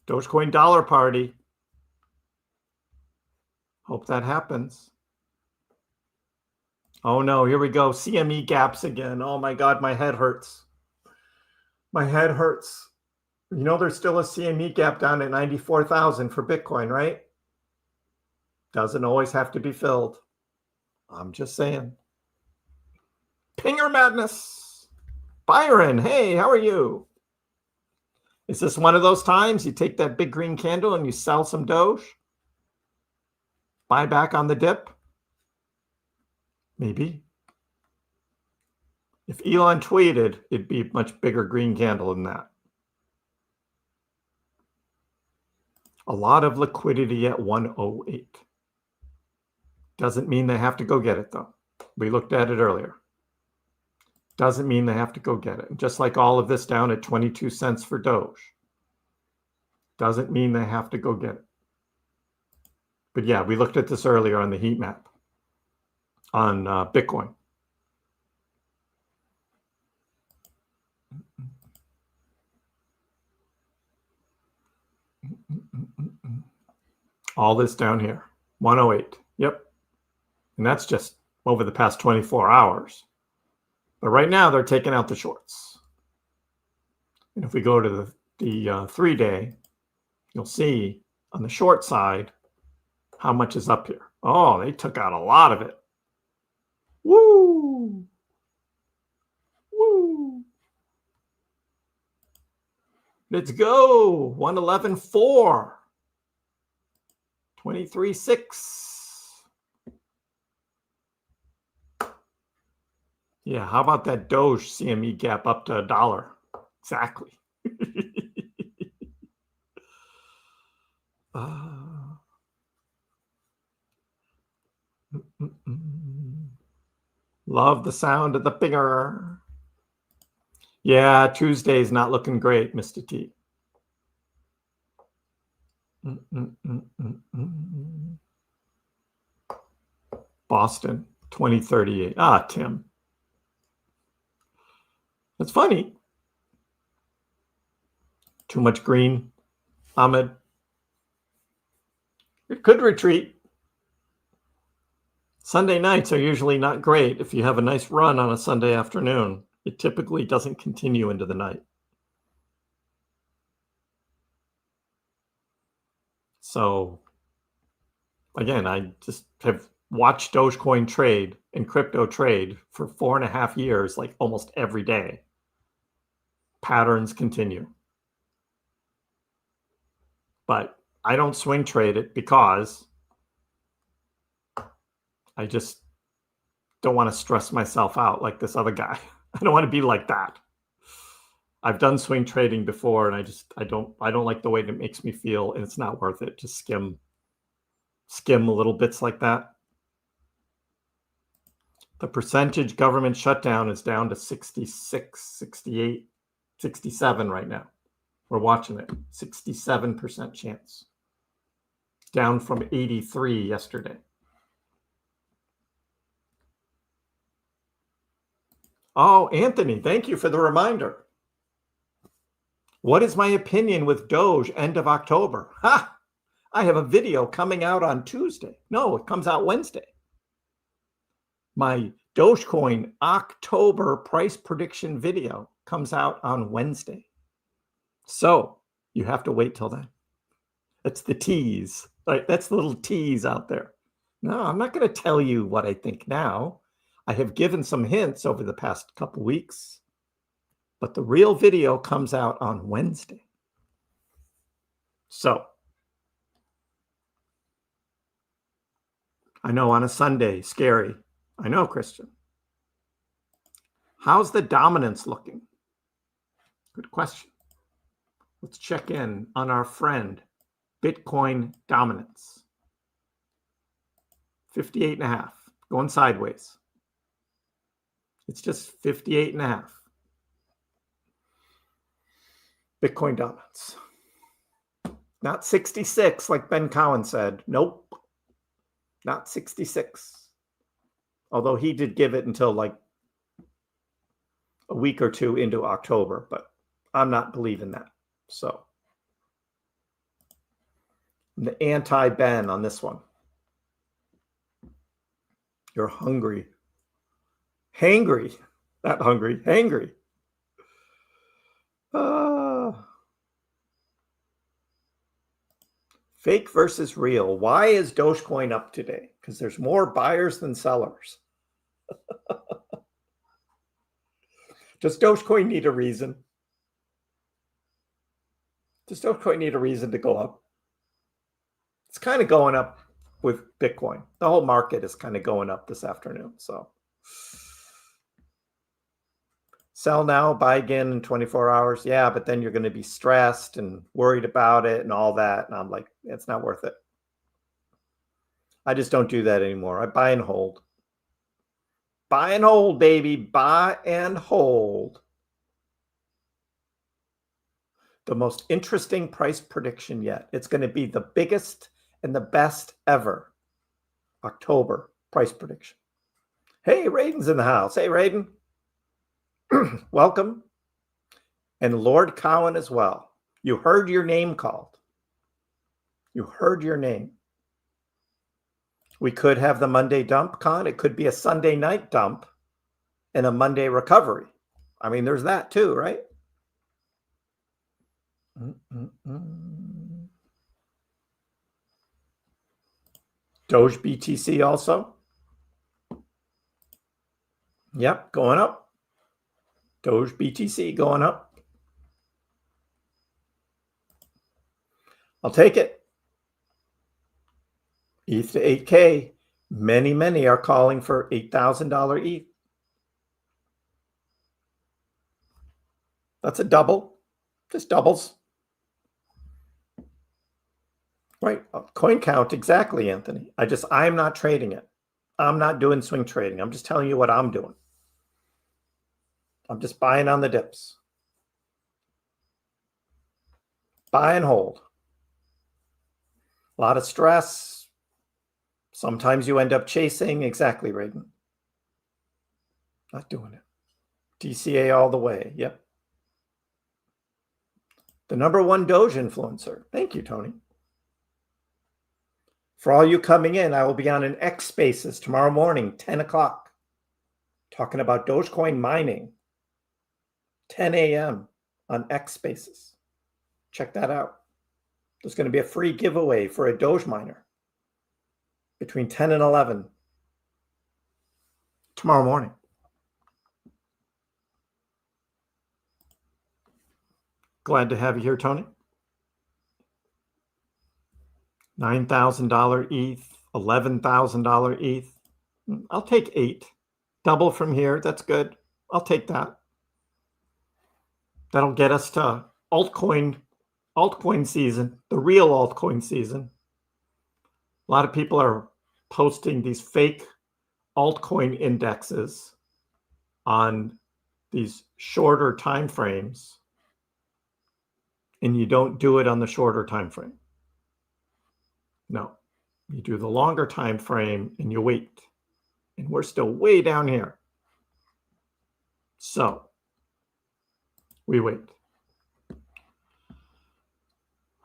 Dogecoin dollar party. Hope that happens. Oh no, here we go. CME gaps again. Oh my God, my head hurts. My head hurts. You know, there's still a CME gap down at 94,000 for Bitcoin, right? Doesn't always have to be filled. I'm just saying. Pinger madness. Byron, hey, how are you? Is this one of those times you take that big green candle and you sell some Doge? Buy back on the dip? Maybe. If Elon tweeted, it'd be a much bigger green candle than that. A lot of liquidity at 108. Doesn't mean they have to go get it, though. We looked at it earlier. Doesn't mean they have to go get it. Just like all of this down at 22 cents for Doge. Doesn't mean they have to go get it. But yeah, we looked at this earlier on the heat map on Bitcoin. All this down here, 108. Yep. And that's just over the past 24 hours. But right now, they're taking out the shorts. And if we go to the 3-day, you'll see on the short side how much is up here. Oh, they took out a lot of it. Woo! Woo! Let's go. 111.4. 23.6. Yeah, how about that Doge CME gap up to $1? Exactly. Love the sound of the finger. Yeah, Tuesday's not looking great, Mr. T. Boston, 2038. Ah, Tim. That's funny. Too much green, Ahmed. It could retreat. Sunday nights are usually not great. If you have a nice run on a Sunday afternoon, it typically doesn't continue into the night. So again, I just have watched Dogecoin trade and crypto trade for 4.5 years, like almost every day. Patterns continue. But I don't swing trade it because I just don't want to stress myself out like this other guy. I don't want to be like that. I've done swing trading before, and I don't like the way it makes me feel, and it's not worth it to skim little bits like that. The percentage government shutdown is down to 66, 68, 67 right now. We're watching it. 67% chance. Down from 83 yesterday. Oh, Anthony, thank you for the reminder. What is my opinion with Doge end of October? Ha! I have a video coming out on Tuesday. No, it comes out Wednesday. My Dogecoin October price prediction video comes out on Wednesday. So you have to wait till then. That's the tease. Right? That's the little tease out there. No, I'm not going to tell you what I think now. I have given some hints over the past couple weeks, but the real video comes out on Wednesday. So I know on a Sunday, scary. I know, Christian. How's the dominance looking? Good question. Let's check in on our friend, Bitcoin dominance. 58.5, going sideways. It's just 58.5. Bitcoin dominance. Not 66 like Ben Cowan said. Nope. Not 66. Although he did give it until like a week or two into October, but I'm not believing that. So I'm the anti-Ben on this one. You're hungry. Hangry. Not hungry. Hangry. Fake versus real. Why is Dogecoin up today? Because there's more buyers than sellers. Does Dogecoin need a reason? Does Dogecoin need a reason to go up? It's kind of going up with Bitcoin. The whole market is kind of going up this afternoon. So sell now, buy again in 24 hours. Yeah, but then you're going to be stressed and worried about it and all that. And I'm like, it's not worth it. I just don't do that anymore. I buy and hold. Buy and hold, baby. Buy and hold. The most interesting price prediction yet. It's going to be the biggest and the best ever October price prediction. Hey, Raiden's in the house. Hey, Raiden. Welcome. And Lord Cowan as well. You heard your name called. You heard your name. We could have the Monday dump, Con. It could be a Sunday night dump and a Monday recovery. I mean, there's that too, right? Doge BTC also. Yep, going up. Doge BTC going up. I'll take it. ETH to 8K. Many are calling for $8,000 ETH. That's a double. Just doubles. Right. Coin count. Exactly, Anthony. I'm not trading it. I'm not doing swing trading. I'm just telling you what I'm doing. I'm just buying on the dips. Buy and hold. A lot of stress. Sometimes you end up chasing. Exactly, Raiden. Not doing it. DCA all the way. Yep. The #1 Doge influencer. Thank you, Tony. For all you coming in, I will be on an X Spaces tomorrow morning, 10 o'clock, talking about Dogecoin mining. 10 a.m. on X Spaces. Check that out. There's going to be a free giveaway for a Doge miner between 10 and 11 tomorrow morning. Glad to have you here, Tony. $9,000 ETH, $11,000 ETH. I'll take 8. Double from here. That's good. I'll take that. That'll get us to altcoin season, the real altcoin season. A lot of people are posting these fake altcoin indexes on these shorter time frames, and you don't do it on the shorter time frame. No, you do the longer time frame and you wait. And we're still way down here. So we wait.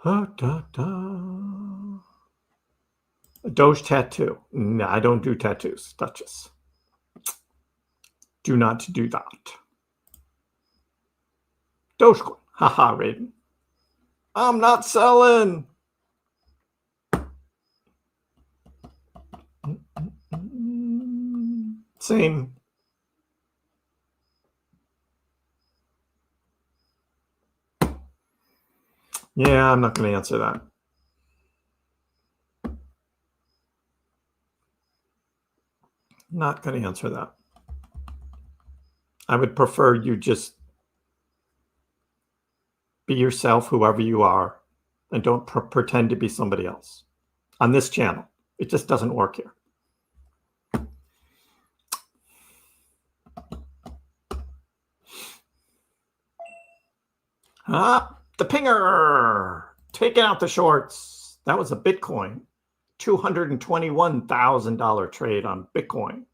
A Doge tattoo. No, I don't do tattoos. Duchess. Do not do that. Dogecoin. Haha, Raiden. I'm not selling. Same. Yeah, I'm not going to answer that. Not going to answer that. I would prefer you just be yourself, whoever you are, and don't pretend to be somebody else on this channel. It just doesn't work here. The pinger, taking out the shorts. That was a Bitcoin. $221,000 trade on Bitcoin.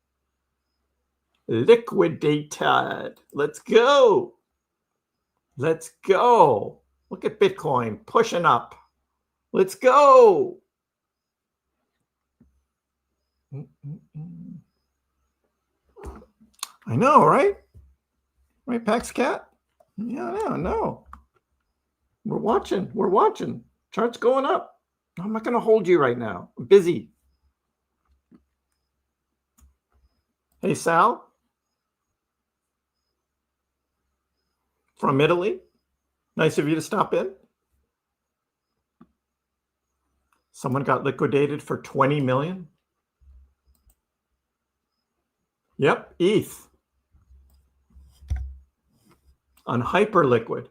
Liquidated. Let's go. Let's go. Look at Bitcoin pushing up. Let's go. I know, right? Right, Pax Cat? Yeah, I know. We're watching. We're watching. Chart's going up. I'm not going to hold you right now. I'm busy. Hey, Sal. From Italy. Nice of you to stop in. Someone got liquidated for 20 million. Yep, ETH. On Hyperliquid.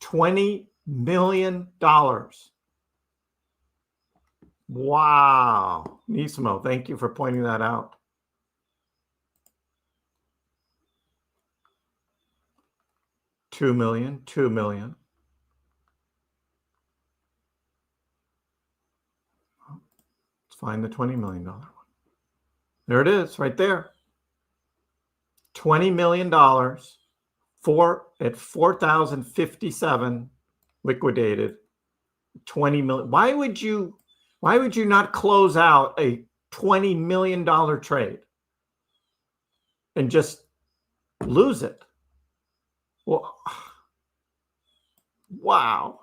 $20 million. Wow. Nismo, thank you for pointing that out. $2 million, $2 million. Let's find the $20 million one. There it is, right there. $20 million at 4,057 liquidated. 20 million. Why would you not close out a $20 million trade and just lose it? Well, wow.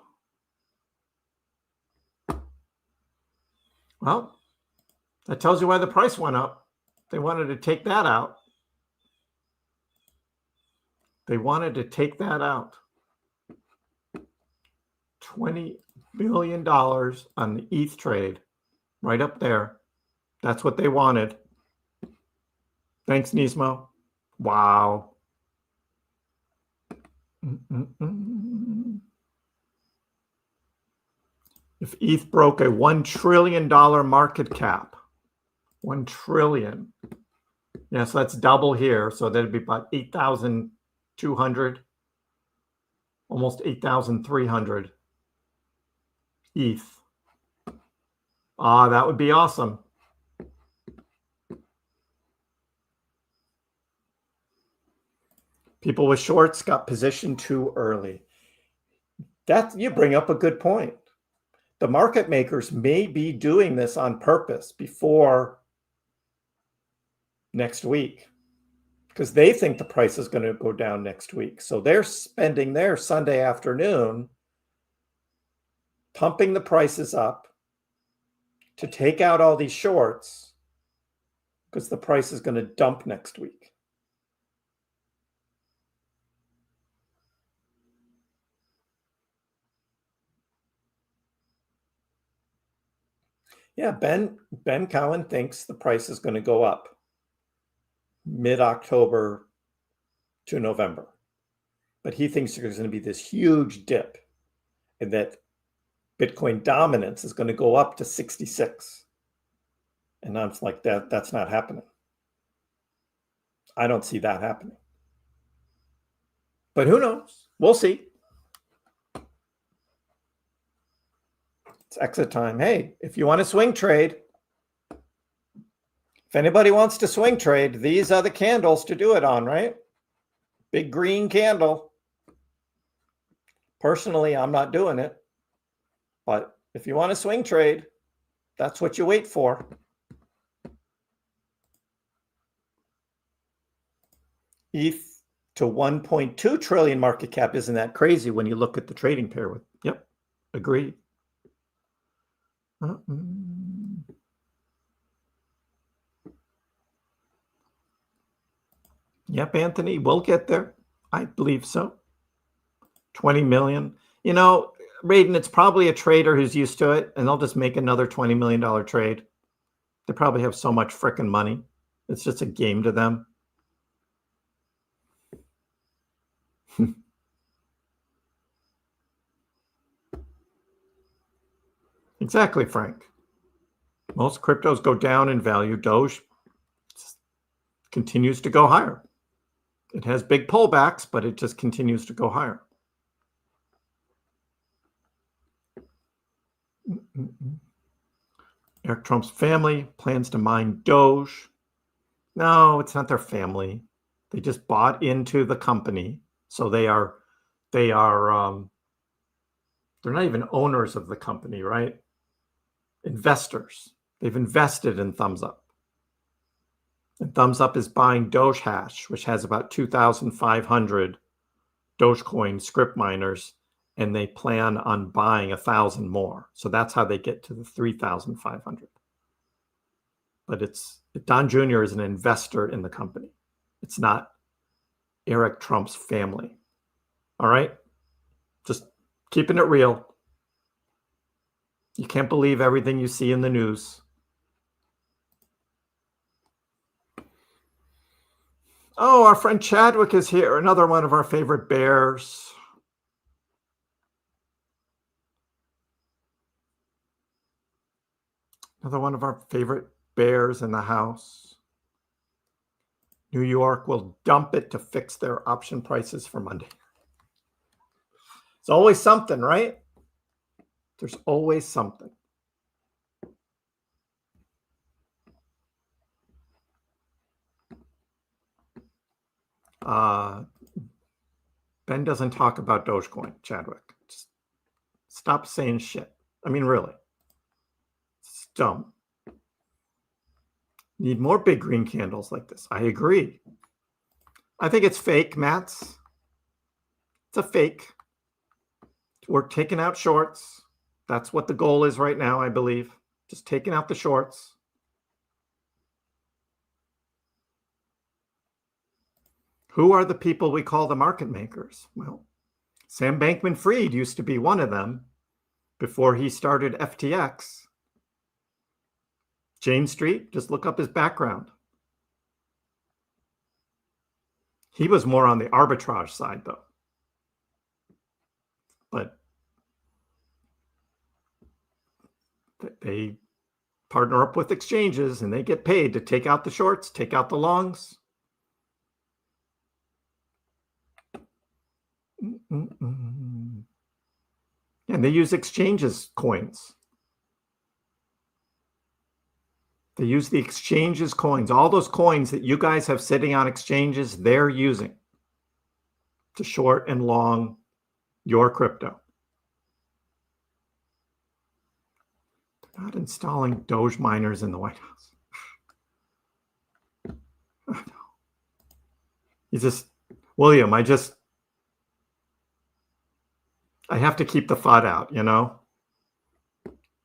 Well, that tells you why the price went up. They wanted to take that out. They wanted to take that out. $20 million on the ETH trade, right up there. That's what they wanted. Thanks, Nismo. Wow. If ETH broke a $1 trillion market cap, 1 trillion. Yeah, so that's double here. So that'd be about 8,200, almost 8,300 ETH. That would be awesome. People with shorts got positioned too early. You bring up a good point. The market makers may be doing this on purpose before next week because they think the price is going to go down next week. So they're spending their Sunday afternoon pumping the prices up to take out all these shorts because the price is going to dump next week. Yeah, Ben Cowan thinks the price is going to go up mid-October to November. But he thinks there's going to be this huge dip and that Bitcoin dominance is going to go up to 66. And I'm like, that's not happening. I don't see that happening. But who knows? We'll see. It's exit time. Hey, if you want to swing trade, if anybody wants to swing trade, these are the candles to do it on, right? Big green candle. Personally, I'm not doing it. But if you want to swing trade, that's what you wait for. ETH to 1.2 trillion market cap isn't that crazy when you look at the trading pair with. Yep, agreed. Yep, Anthony, we'll get there. I believe so. 20 million. You know, Raiden, it's probably a trader who's used to it, and they'll just make another $20 million trade. They probably have so much frickin' money. It's just a game to them. Exactly, Frank. Most cryptos go down in value. Doge continues to go higher. It has big pullbacks, but it just continues to go higher. Eric Trump's family plans to mine Doge. No, it's not their family. They just bought into the company. So they're not even owners of the company, right? Investors. They've invested in Thumbs Up. And Thumbs Up is buying Doge Hash, which has about 2,500 Dogecoin script miners, and they plan on buying 1,000 more. So that's how they get to the 3,500. But Don Jr. is an investor in the company. It's not Eric Trump's family. All right? Just keeping it real. You can't believe everything you see in the news. Oh, our friend Chadwick is here. Another one of our favorite bears. Another one of our favorite bears in the house. New York will dump it to fix their option prices for Monday. It's always something, right? There's always something. Ben doesn't talk about Dogecoin, Chadwick. Just stop saying shit. I mean, really. It's dumb. Need more big green candles like this. I agree. I think it's fake, Mats. It's a fake. We're taking out shorts. That's what the goal is right now, I believe. Just taking out the shorts. Who are the people we call the market makers? Well, Sam Bankman-Fried used to be one of them before he started FTX. Jane Street, just look up his background. He was more on the arbitrage side, though. but they partner up with exchanges and they get paid to take out the shorts, take out the longs. And they use exchanges coins. They use the exchanges coins. All those coins that you guys have sitting on exchanges, they're using to short and long your crypto. They're not installing Doge miners in the White House. I know. William, I have to keep the FUD out, you know?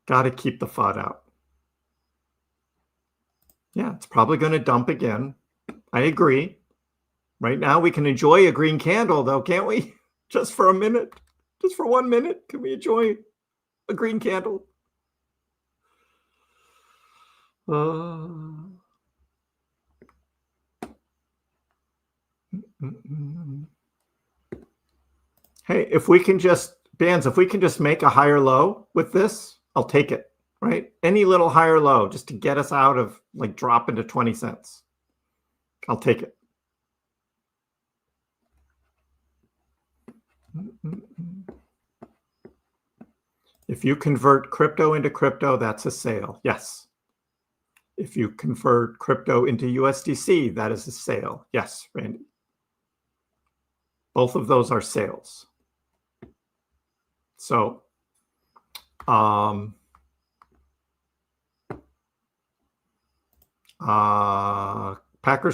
Got to keep the FUD out. Yeah, it's probably going to dump again. I agree. Right now, we can enjoy a green candle, though, can't we? Just for a minute. Just for 1 minute, can we enjoy a green candle? Hey, if we can just make a higher low with this, I'll take it, right? Any little higher low just to get us out of like dropping to 20 cents. I'll take it. If you convert crypto into crypto, that's a sale. Yes. If you convert crypto into USDC, that is a sale. Yes, Randy. Both of those are sales. So, Packers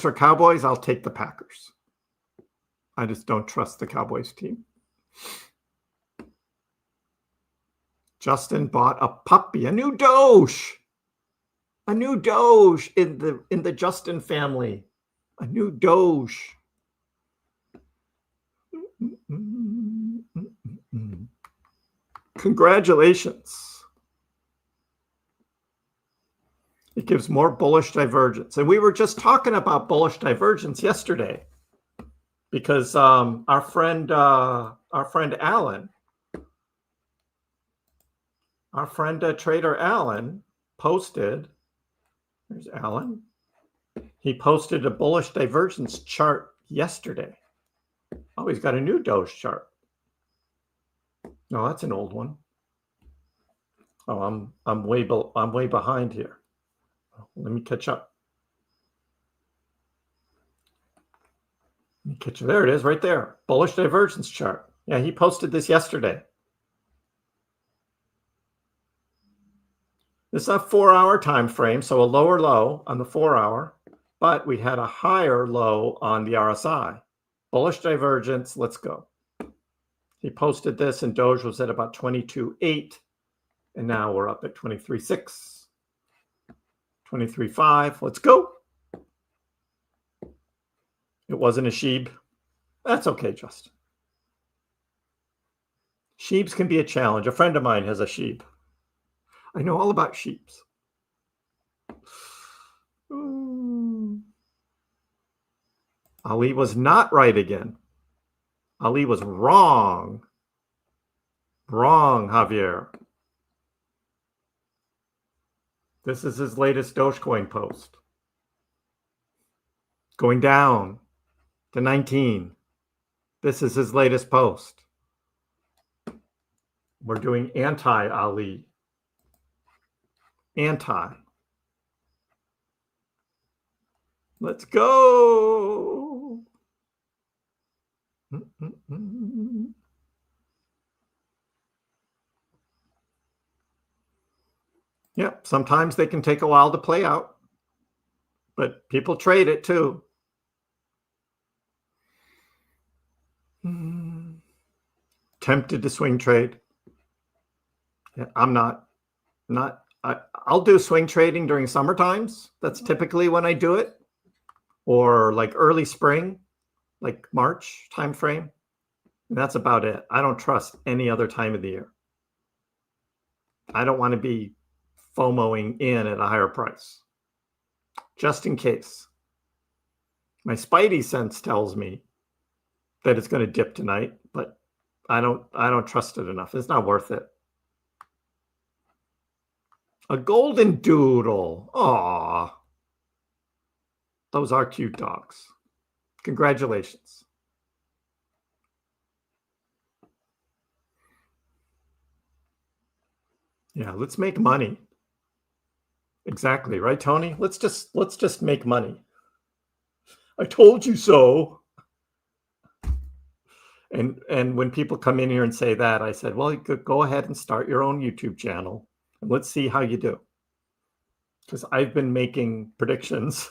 or Cowboys? I'll take the Packers. I just don't trust the Cowboys team. Justin bought a puppy, a new Doge. A new Doge in the Justin family. A new Doge. Congratulations. It gives more bullish divergence. And we were just talking about bullish divergence yesterday because our friend Alan, trader Alan posted, there's Alan. He posted a bullish divergence chart yesterday. Oh, he's got a new Doge chart. No, that's an old one. Oh, I'm way behind here. Let me catch up. There it is, right there. Bullish divergence chart. Yeah, he posted this yesterday. This is a 4-hour time frame, so a lower low on the 4-hour, but we had a higher low on the RSI. Bullish divergence. Let's go. He posted this and Doge was at about 22.8. And now we're up at 23.6, 23.5. Let's go. It wasn't a sheep. That's okay, Justin. Sheeps can be a challenge. A friend of mine has a sheep. I know all about sheeps. Ali was not right again. Ali was wrong. Wrong, Javier. This is his latest Dogecoin post. Going down to 19. This is his latest post. We're doing anti-Ali. Anti. Let's go. Yep, sometimes they can take a while to play out, but people trade it too. Tempted to swing trade. Yeah, I'm not. I'll do swing trading during summer times. That's typically when I do it, or like early spring, like March time frame. And that's about it. I don't trust any other time of the year. I don't want to be FOMOing in at a higher price, just in case. My spidey sense tells me that it's going to dip tonight, but I don't trust it enough. It's not worth it. A golden doodle. Aw. Those are cute dogs. Congratulations. Yeah, let's make money. Exactly, right, Tony? Let's just make money. I told you so. And when people come in here and say that, I said, well, you could go ahead and start your own YouTube channel and let's see how you do. Because I've been making predictions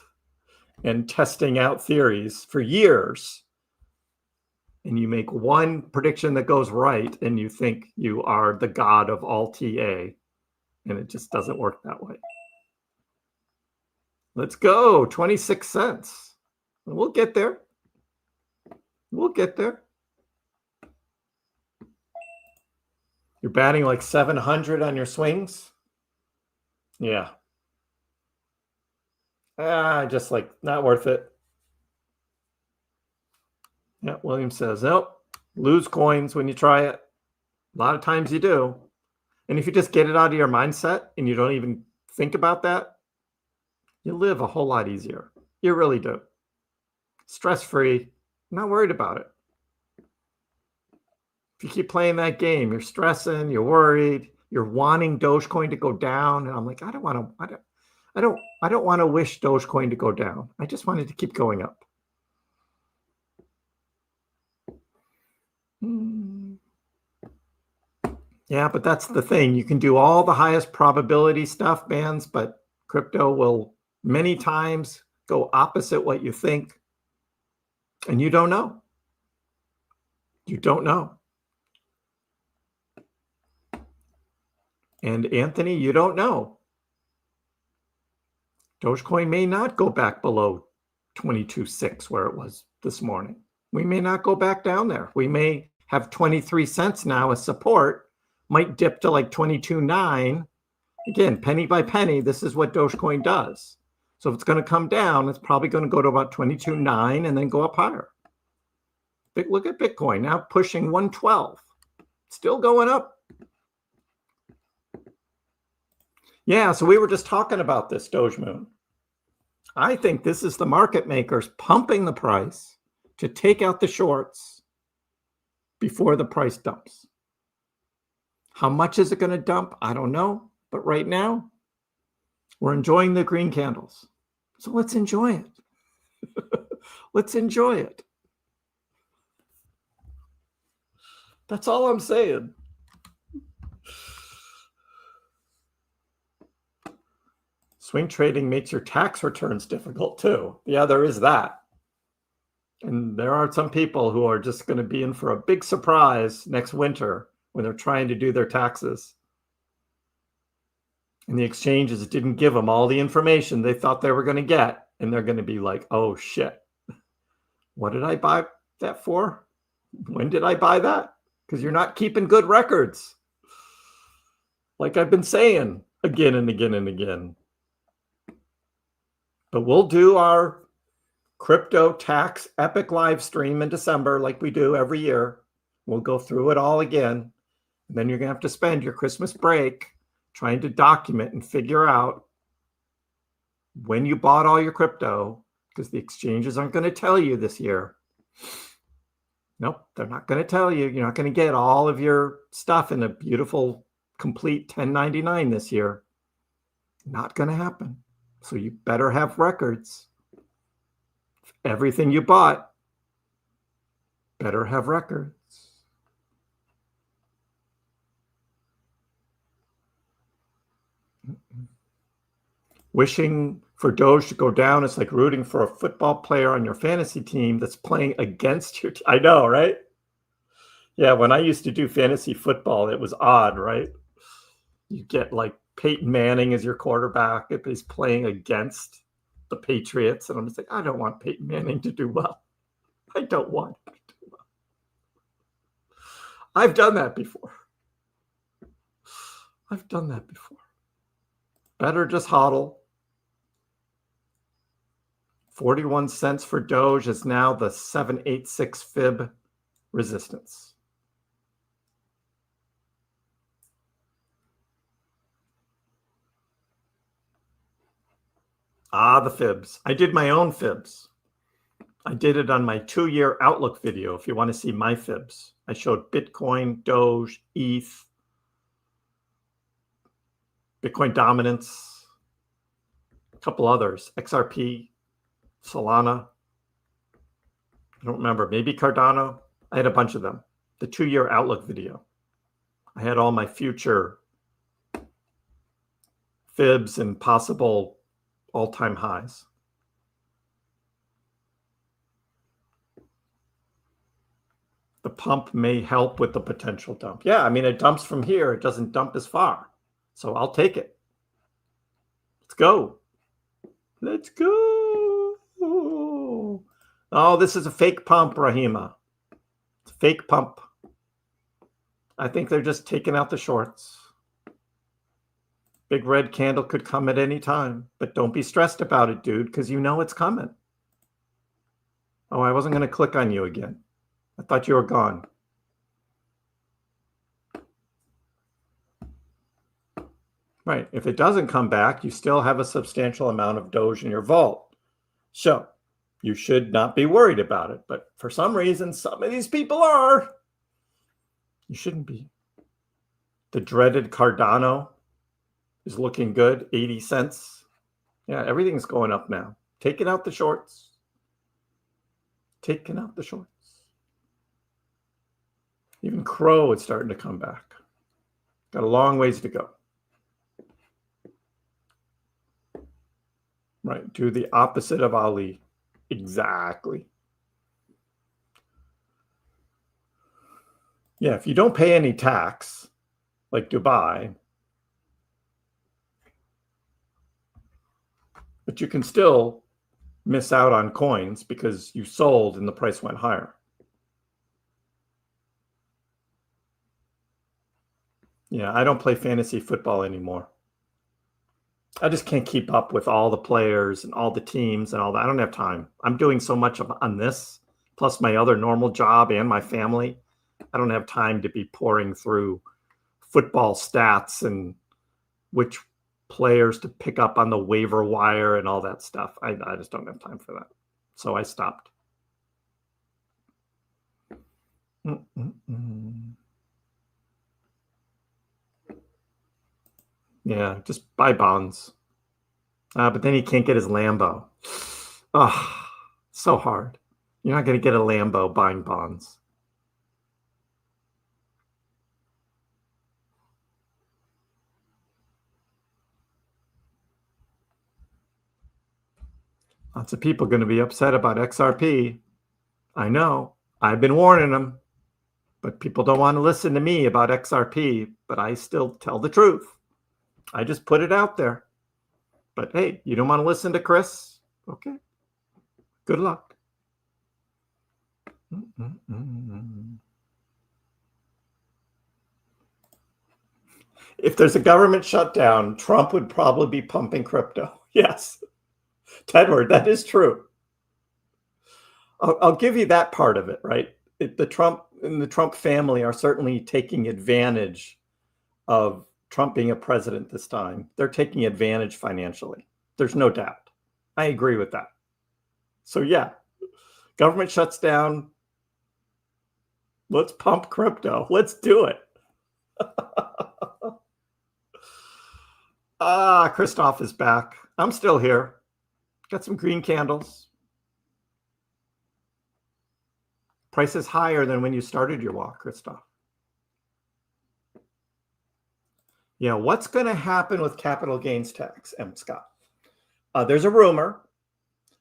and testing out theories for years. And you make one prediction that goes right and you think you are the god of all TA. And it just doesn't work that way. Let's go. 26 cents. We'll get there. We'll get there. You're batting like 700 on your swings? Yeah. Just like not worth it. Yeah, William says, nope, lose coins when you try it. A lot of times you do. And if you just get it out of your mindset and you don't even think about that, you live a whole lot easier. You really do. Stress-free, not worried about it. If you keep playing that game, you're stressing, you're worried, you're wanting Dogecoin to go down. And I'm like, I don't want to wish Dogecoin to go down. I just want it to keep going up. Yeah, but that's the thing. You can do all the highest probability stuff, bands, but crypto will many times go opposite what you think. And you don't know. You don't know. And Anthony, you don't know. Dogecoin may not go back below 22.6 where it was this morning. We may not go back down there. We may have 23 cents now as support, might dip to like 22.9. Again, penny by penny, this is what Dogecoin does. So if it's going to come down, it's probably going to go to about 22.9 and then go up higher. Look at Bitcoin now pushing 112. Still going up. Yeah, so we were just talking about this Doge Moon. I think this is the market makers pumping the price to take out the shorts before the price dumps. How much is it going to dump? I don't know. But right now, we're enjoying the green candles. So let's enjoy it. Let's enjoy it. That's all I'm saying. Swing trading makes your tax returns difficult too. Yeah, there is that. And there are some people who are just going to be in for a big surprise next winter when they're trying to do their taxes. And the exchanges didn't give them all the information they thought they were going to get. And they're going to be like, oh shit, what did I buy that for? When did I buy that? Because you're not keeping good records. Like I've been saying again and again and again. But we'll do our crypto tax epic live stream in December like we do every year. We'll go through it all again. And then you're going to have to spend your Christmas break trying to document and figure out when you bought all your crypto, because the exchanges aren't going to tell you this year. Nope, they're not going to tell you. You're not going to get all of your stuff in a beautiful, complete 1099 this year. Not going to happen. So you better have records. Everything you bought better have records. Wishing for Doge to go down is like rooting for a football player on your fantasy team that's playing against your team. I know, right? Yeah, when I used to do fantasy football, it was odd, right? You get like Peyton Manning as your quarterback if he's playing against the Patriots. And I'm just like, I don't want Peyton Manning to do well. I don't want him to do well. I've done that before. I've done that before. Better just hodl. 41 cents for Doge is now the 786 fib resistance. Ah, the fibs. I did my own fibs. I did it on my 2-year outlook video. If you want to see my fibs, I showed Bitcoin, Doge, ETH, Bitcoin dominance, a couple others, XRP, Solana. I don't remember, maybe Cardano. I had a bunch of them. The 2-year outlook video. I had all my future fibs and possible all-time highs. The pump may help with the potential dump. Yeah, I mean, it dumps from here. It doesn't dump as far. So I'll take it. Let's go. Let's go. Oh, this is a fake pump, Rahima. It's a fake pump. I think they're just taking out the shorts. Big red candle could come at any time, but don't be stressed about it, dude, because you know it's coming. Oh, I wasn't going to click on you again. I thought you were gone. Right. If it doesn't come back, you still have a substantial amount of Doge in your vault. So you should not be worried about it. But for some reason, some of these people are. You shouldn't be. The dreaded Cardano is looking good, 80 cents. Yeah, everything's going up now. Taking out the shorts. Taking out the shorts. Even Crow is starting to come back. Got a long ways to go. Right, do the opposite of Ali. Exactly. Yeah, if you don't pay any tax, like Dubai, but you can still miss out on coins because you sold and the price went higher. Yeah, I don't play fantasy football anymore. I just can't keep up with all the players and all the teams and all that. I don't have time. I'm doing so much on this, plus my other normal job and my family. I don't have time to be pouring through football stats and which players to pick up on the waiver wire and all that stuff. I just don't have time for that. So I stopped. Yeah, just buy bonds. But then he can't get his Lambo. Oh, so hard. You're not going to get a Lambo buying bonds. Lots of people are going to be upset about XRP. I know. I've been warning them. But people don't want to listen to me about XRP. But I still tell the truth. I just put it out there. But hey, you don't want to listen to Kriss? Okay. Good luck. If there's a government shutdown, Trump would probably be pumping crypto. Yes. Tedward, that is true. I'll give you that part of it, right? The Trump and the Trump family are certainly taking advantage of Trump being a president this time. They're taking advantage financially. There's no doubt. I agree with that. So yeah, government shuts down. Let's pump crypto. Let's do it. Christoph is back. I'm still here. Got some green candles. Price is higher than when you started your walk, Christoph. Yeah, what's going to happen with capital gains tax, M. Scott? There's a rumor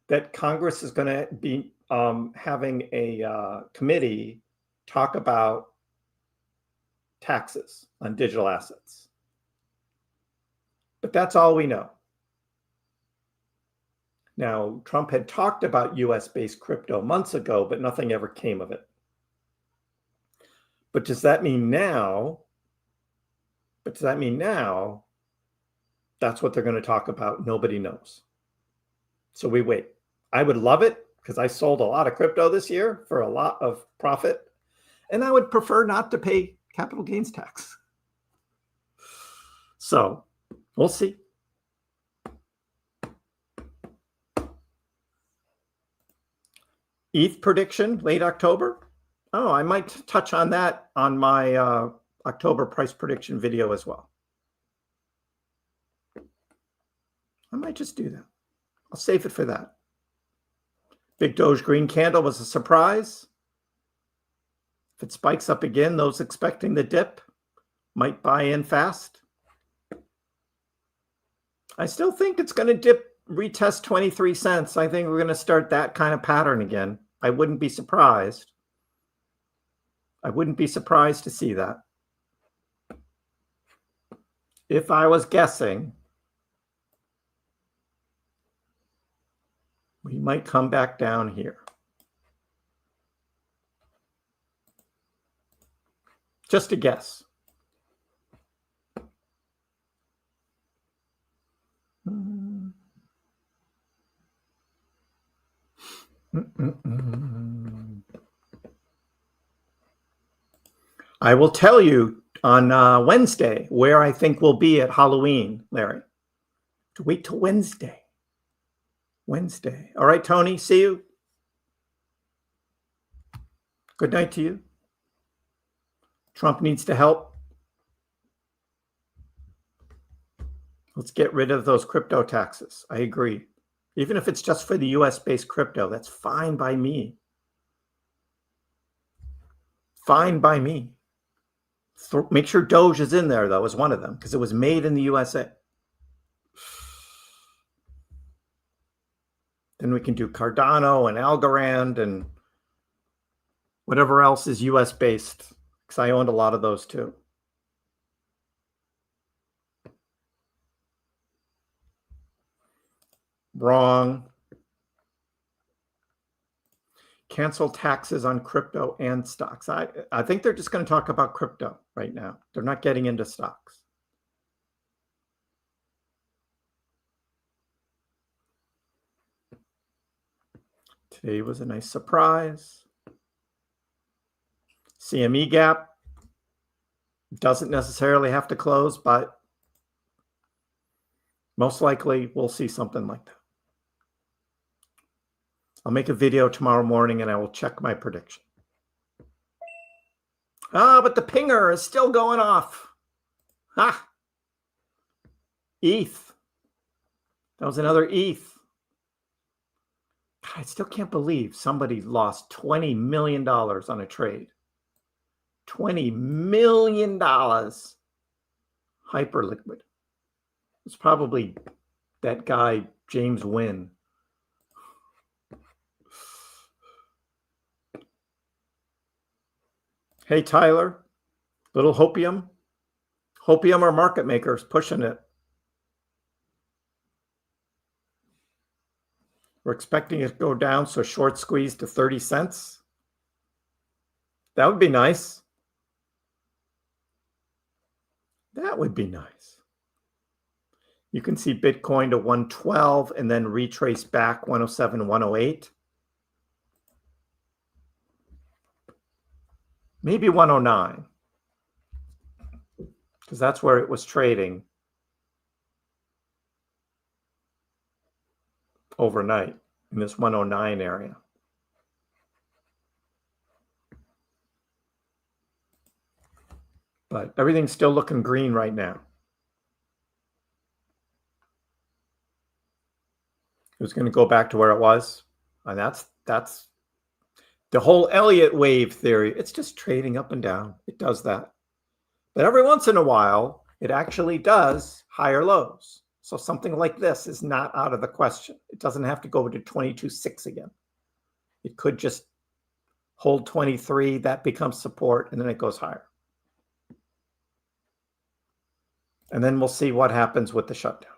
that Congress is going to be having a committee talk about taxes on digital assets. But that's all we know. Now, Trump had talked about US-based crypto months ago, but nothing ever came of it. But does that mean now? That's what they're going to talk about? Nobody knows. So we wait. I would love it because I sold a lot of crypto this year for a lot of profit. And I would prefer not to pay capital gains tax. So we'll see. ETH prediction, late October. Oh, I might touch on that on my October price prediction video as well. I might just do that. I'll save it for that. Big Doge green candle was a surprise. If it spikes up again, those expecting the dip might buy in fast. I still think it's going to dip, retest 23 cents. I think we're going to start that kind of pattern again. I wouldn't be surprised. I wouldn't be surprised to see that. If I was guessing, we might come back down here. Just a guess. I will tell you on Wednesday where I think we'll be at Halloween, Larry. To wait till Wednesday. Wednesday. All right, Tony, see you. Good night to you. Trump needs to help. Let's get rid of those crypto taxes. I agree. Even if it's just for the US-based crypto, that's fine by me. Fine by me. Make sure Doge is in there, though, as one of them, because it was made in the USA. Then we can do Cardano and Algorand and whatever else is US-based, because I owned a lot of those too. Wrong. Cancel taxes on crypto and stocks. I think they're just going to talk about crypto right now. They're not getting into stocks. Today was a nice surprise. CME gap doesn't necessarily have to close, but most likely we'll see something like that. I'll make a video tomorrow morning and I will check my prediction. Ah, but the pinger is still going off. Ah, ETH. That was another ETH. God, I still can't believe somebody lost $20 million on a trade. $20 million. Hyperliquid. It's probably that guy, James Wynn. Hey, Tyler, little hopium. Hopium are market makers pushing it. We're expecting it to go down, so short squeeze to 30 cents. That would be nice. That would be nice. You can see Bitcoin to 112 and then retrace back 107, 108. Maybe 109, because that's where it was trading overnight in this 109 area. But everything's still looking green right now. It was going to go back to where it was, and that's the whole Elliott wave theory. It's just trading up and down. It does that. But every once in a while, it actually does higher lows. So something like this is not out of the question. It doesn't have to go to 22.6 again. It could just hold 23. That becomes support, and then it goes higher. And then we'll see what happens with the shutdown.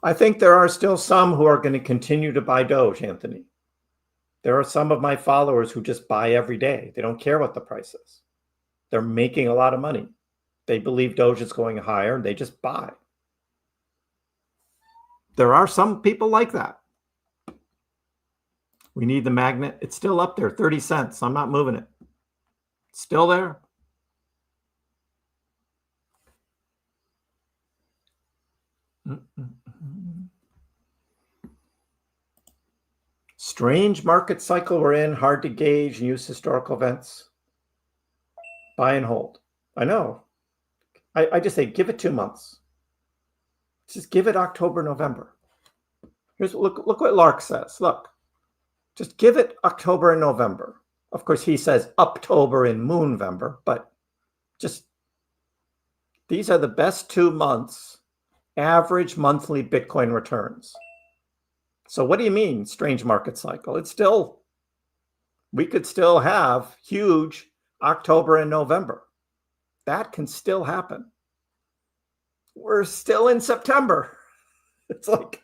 I think there are still some who are going to continue to buy Doge, Anthony. There are some of my followers who just buy every day. They don't care what the price is. They're making a lot of money. They believe Doge is going higher, and they just buy. There are some people like that. We need the magnet. It's still up there, 30 cents. I'm not moving it. Still there. Strange market cycle we're in, hard to gauge and use historical events. Buy and hold. I know. I just say give it 2 months. Just give it October, November. Here's look what Lark says. Look, just give it October and November. Of course, he says October and Moonvember, but just these are the best 2 months average monthly Bitcoin returns. So what do you mean strange market cycle? It's still, we could still have huge October and November. That can still happen. We're still in September. It's like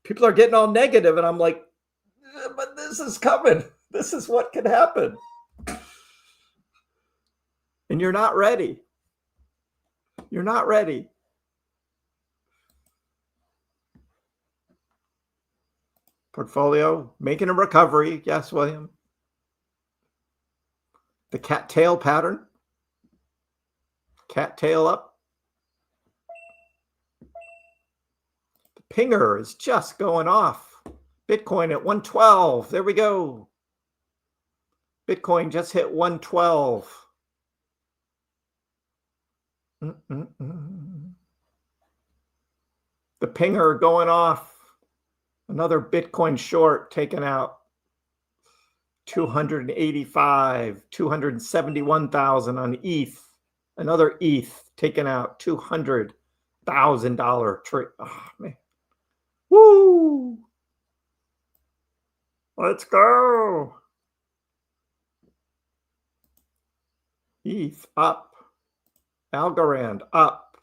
people are getting all negative, and I'm like, but this is coming. This is what could happen. And you're not ready. You're not ready. Portfolio making a recovery. Yes, William. The cat tail pattern. Cat tail up. The pinger is just going off. Bitcoin at 112. There we go. Bitcoin just hit 112. The pinger going off. Another Bitcoin short taken out. 285, 271,000 on ETH. Another ETH taken out. $200,000 trade. Oh, man. Woo! Let's go. ETH up. Algorand up.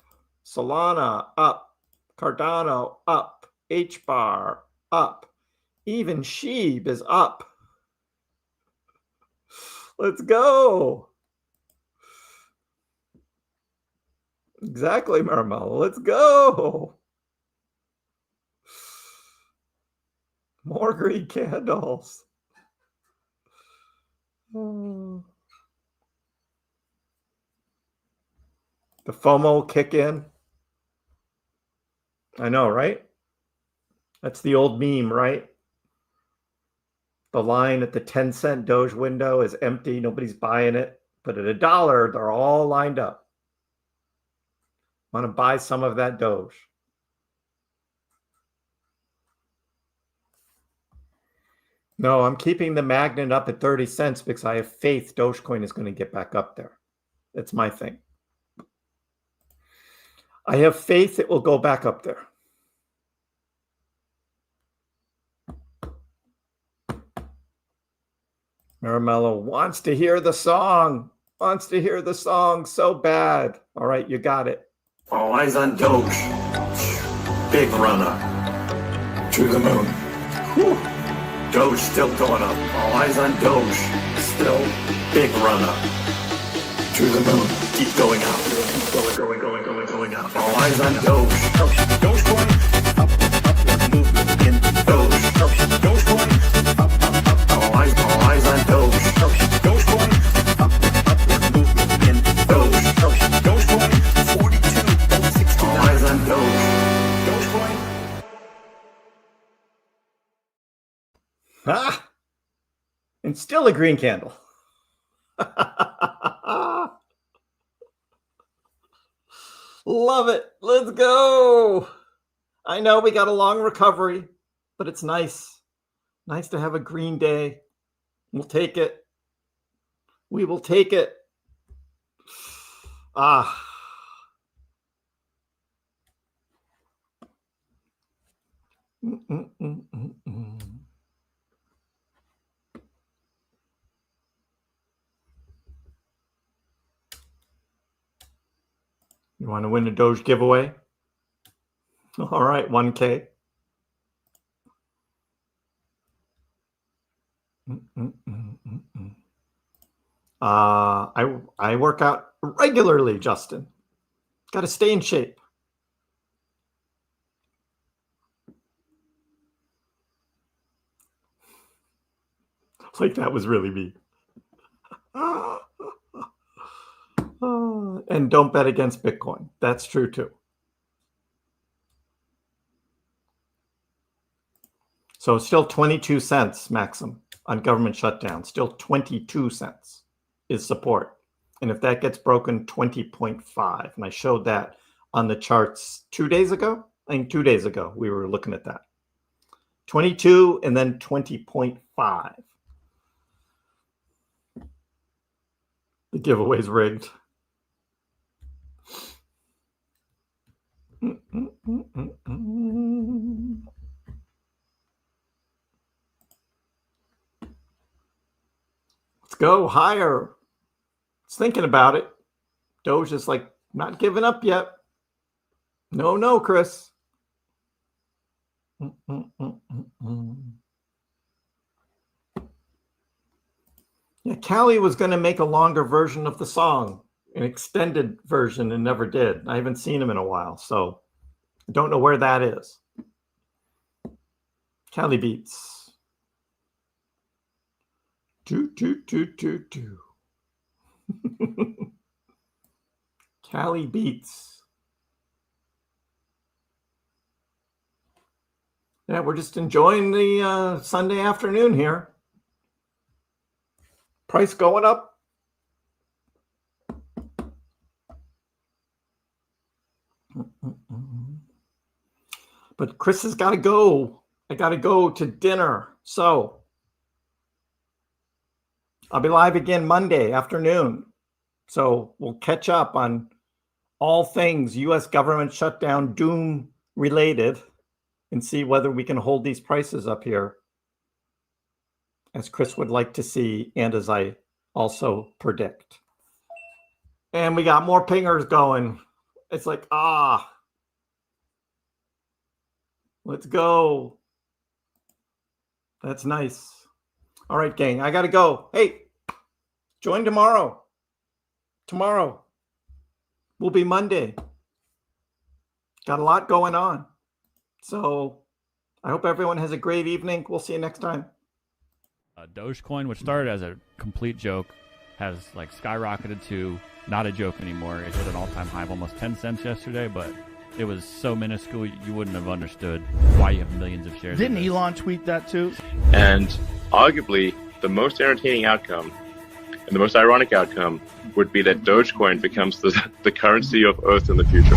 Solana up. Cardano up. HBAR up. Even Sheeb is up. Let's go. Exactly, Marmel. Let's go. More green candles. The FOMO kick in. I know, right? That's the old meme, right? The line at the 10-cent Doge window is empty. Nobody's buying it. But at $1, they're all lined up. Want to buy some of that Doge. No, I'm keeping the magnet up at 30 cents because I have faith Dogecoin is going to get back up there. That's my thing. I have faith it will go back up there. Maramello wants to hear the song. Wants to hear the song so bad. All right, you got it. All eyes on Doge. Big run up. To the moon. Whew. Doge still going up. All eyes on Doge. Still big run up. To the moon. Keep going up. Going up. All eyes on Doge. Dogecoin. Up, movement in Doge. Dogecoin. Up. All eyes on Doge. Dogecoin. Up, movement in Doge. Dogecoin. 42.60. All eyes on Doge. Dogecoin. Ah! And still a green candle. Love it. Let's go. I know we got a long recovery, but it's nice. Nice to have a green day. We'll take it. We will take it. Ah. You want to win a Doge giveaway? All right, 1K. I work out regularly, Justin. Got to stay in shape. Like that was really me. And don't bet against Bitcoin. That's true too. So still 22 cents, Maxim, on government shutdown. Still 22 cents is support. And if that gets broken, 20.5. And I showed that on the charts 2 days ago. I think 2 days ago, we were looking at that. 22 and then 20.5. The giveaway's rigged. Let's go higher. It's thinking about it. Doge is like not giving up yet. No, Kriss. Yeah, Callie was going to make a longer version of the song, an extended version, and never did. I haven't seen him in a while, so I don't know where that is. Calibeats. Do. Calibeats. Yeah, we're just enjoying the Sunday afternoon here. Price going up. But Kriss has got to go. I got to go to dinner. So I'll be live again Monday afternoon. So we'll catch up on all things U.S. government shutdown doom related and see whether we can hold these prices up here, as Kriss would like to see, and as I also predict. And we got more pingers going. It's like, let's go. That's nice. All right, gang, I got to go. Hey, join tomorrow. Tomorrow will be Monday. Got a lot going on. So I hope everyone has a great evening. We'll see you next time. Dogecoin, which started as a complete joke, has like skyrocketed to not a joke anymore. It hit an all-time high of almost 10 cents yesterday, but it was so minuscule you wouldn't have understood why you have millions of shares. Didn't Elon tweet that too? And arguably, the most entertaining outcome and the most ironic outcome would be that Dogecoin becomes the currency of Earth in the future.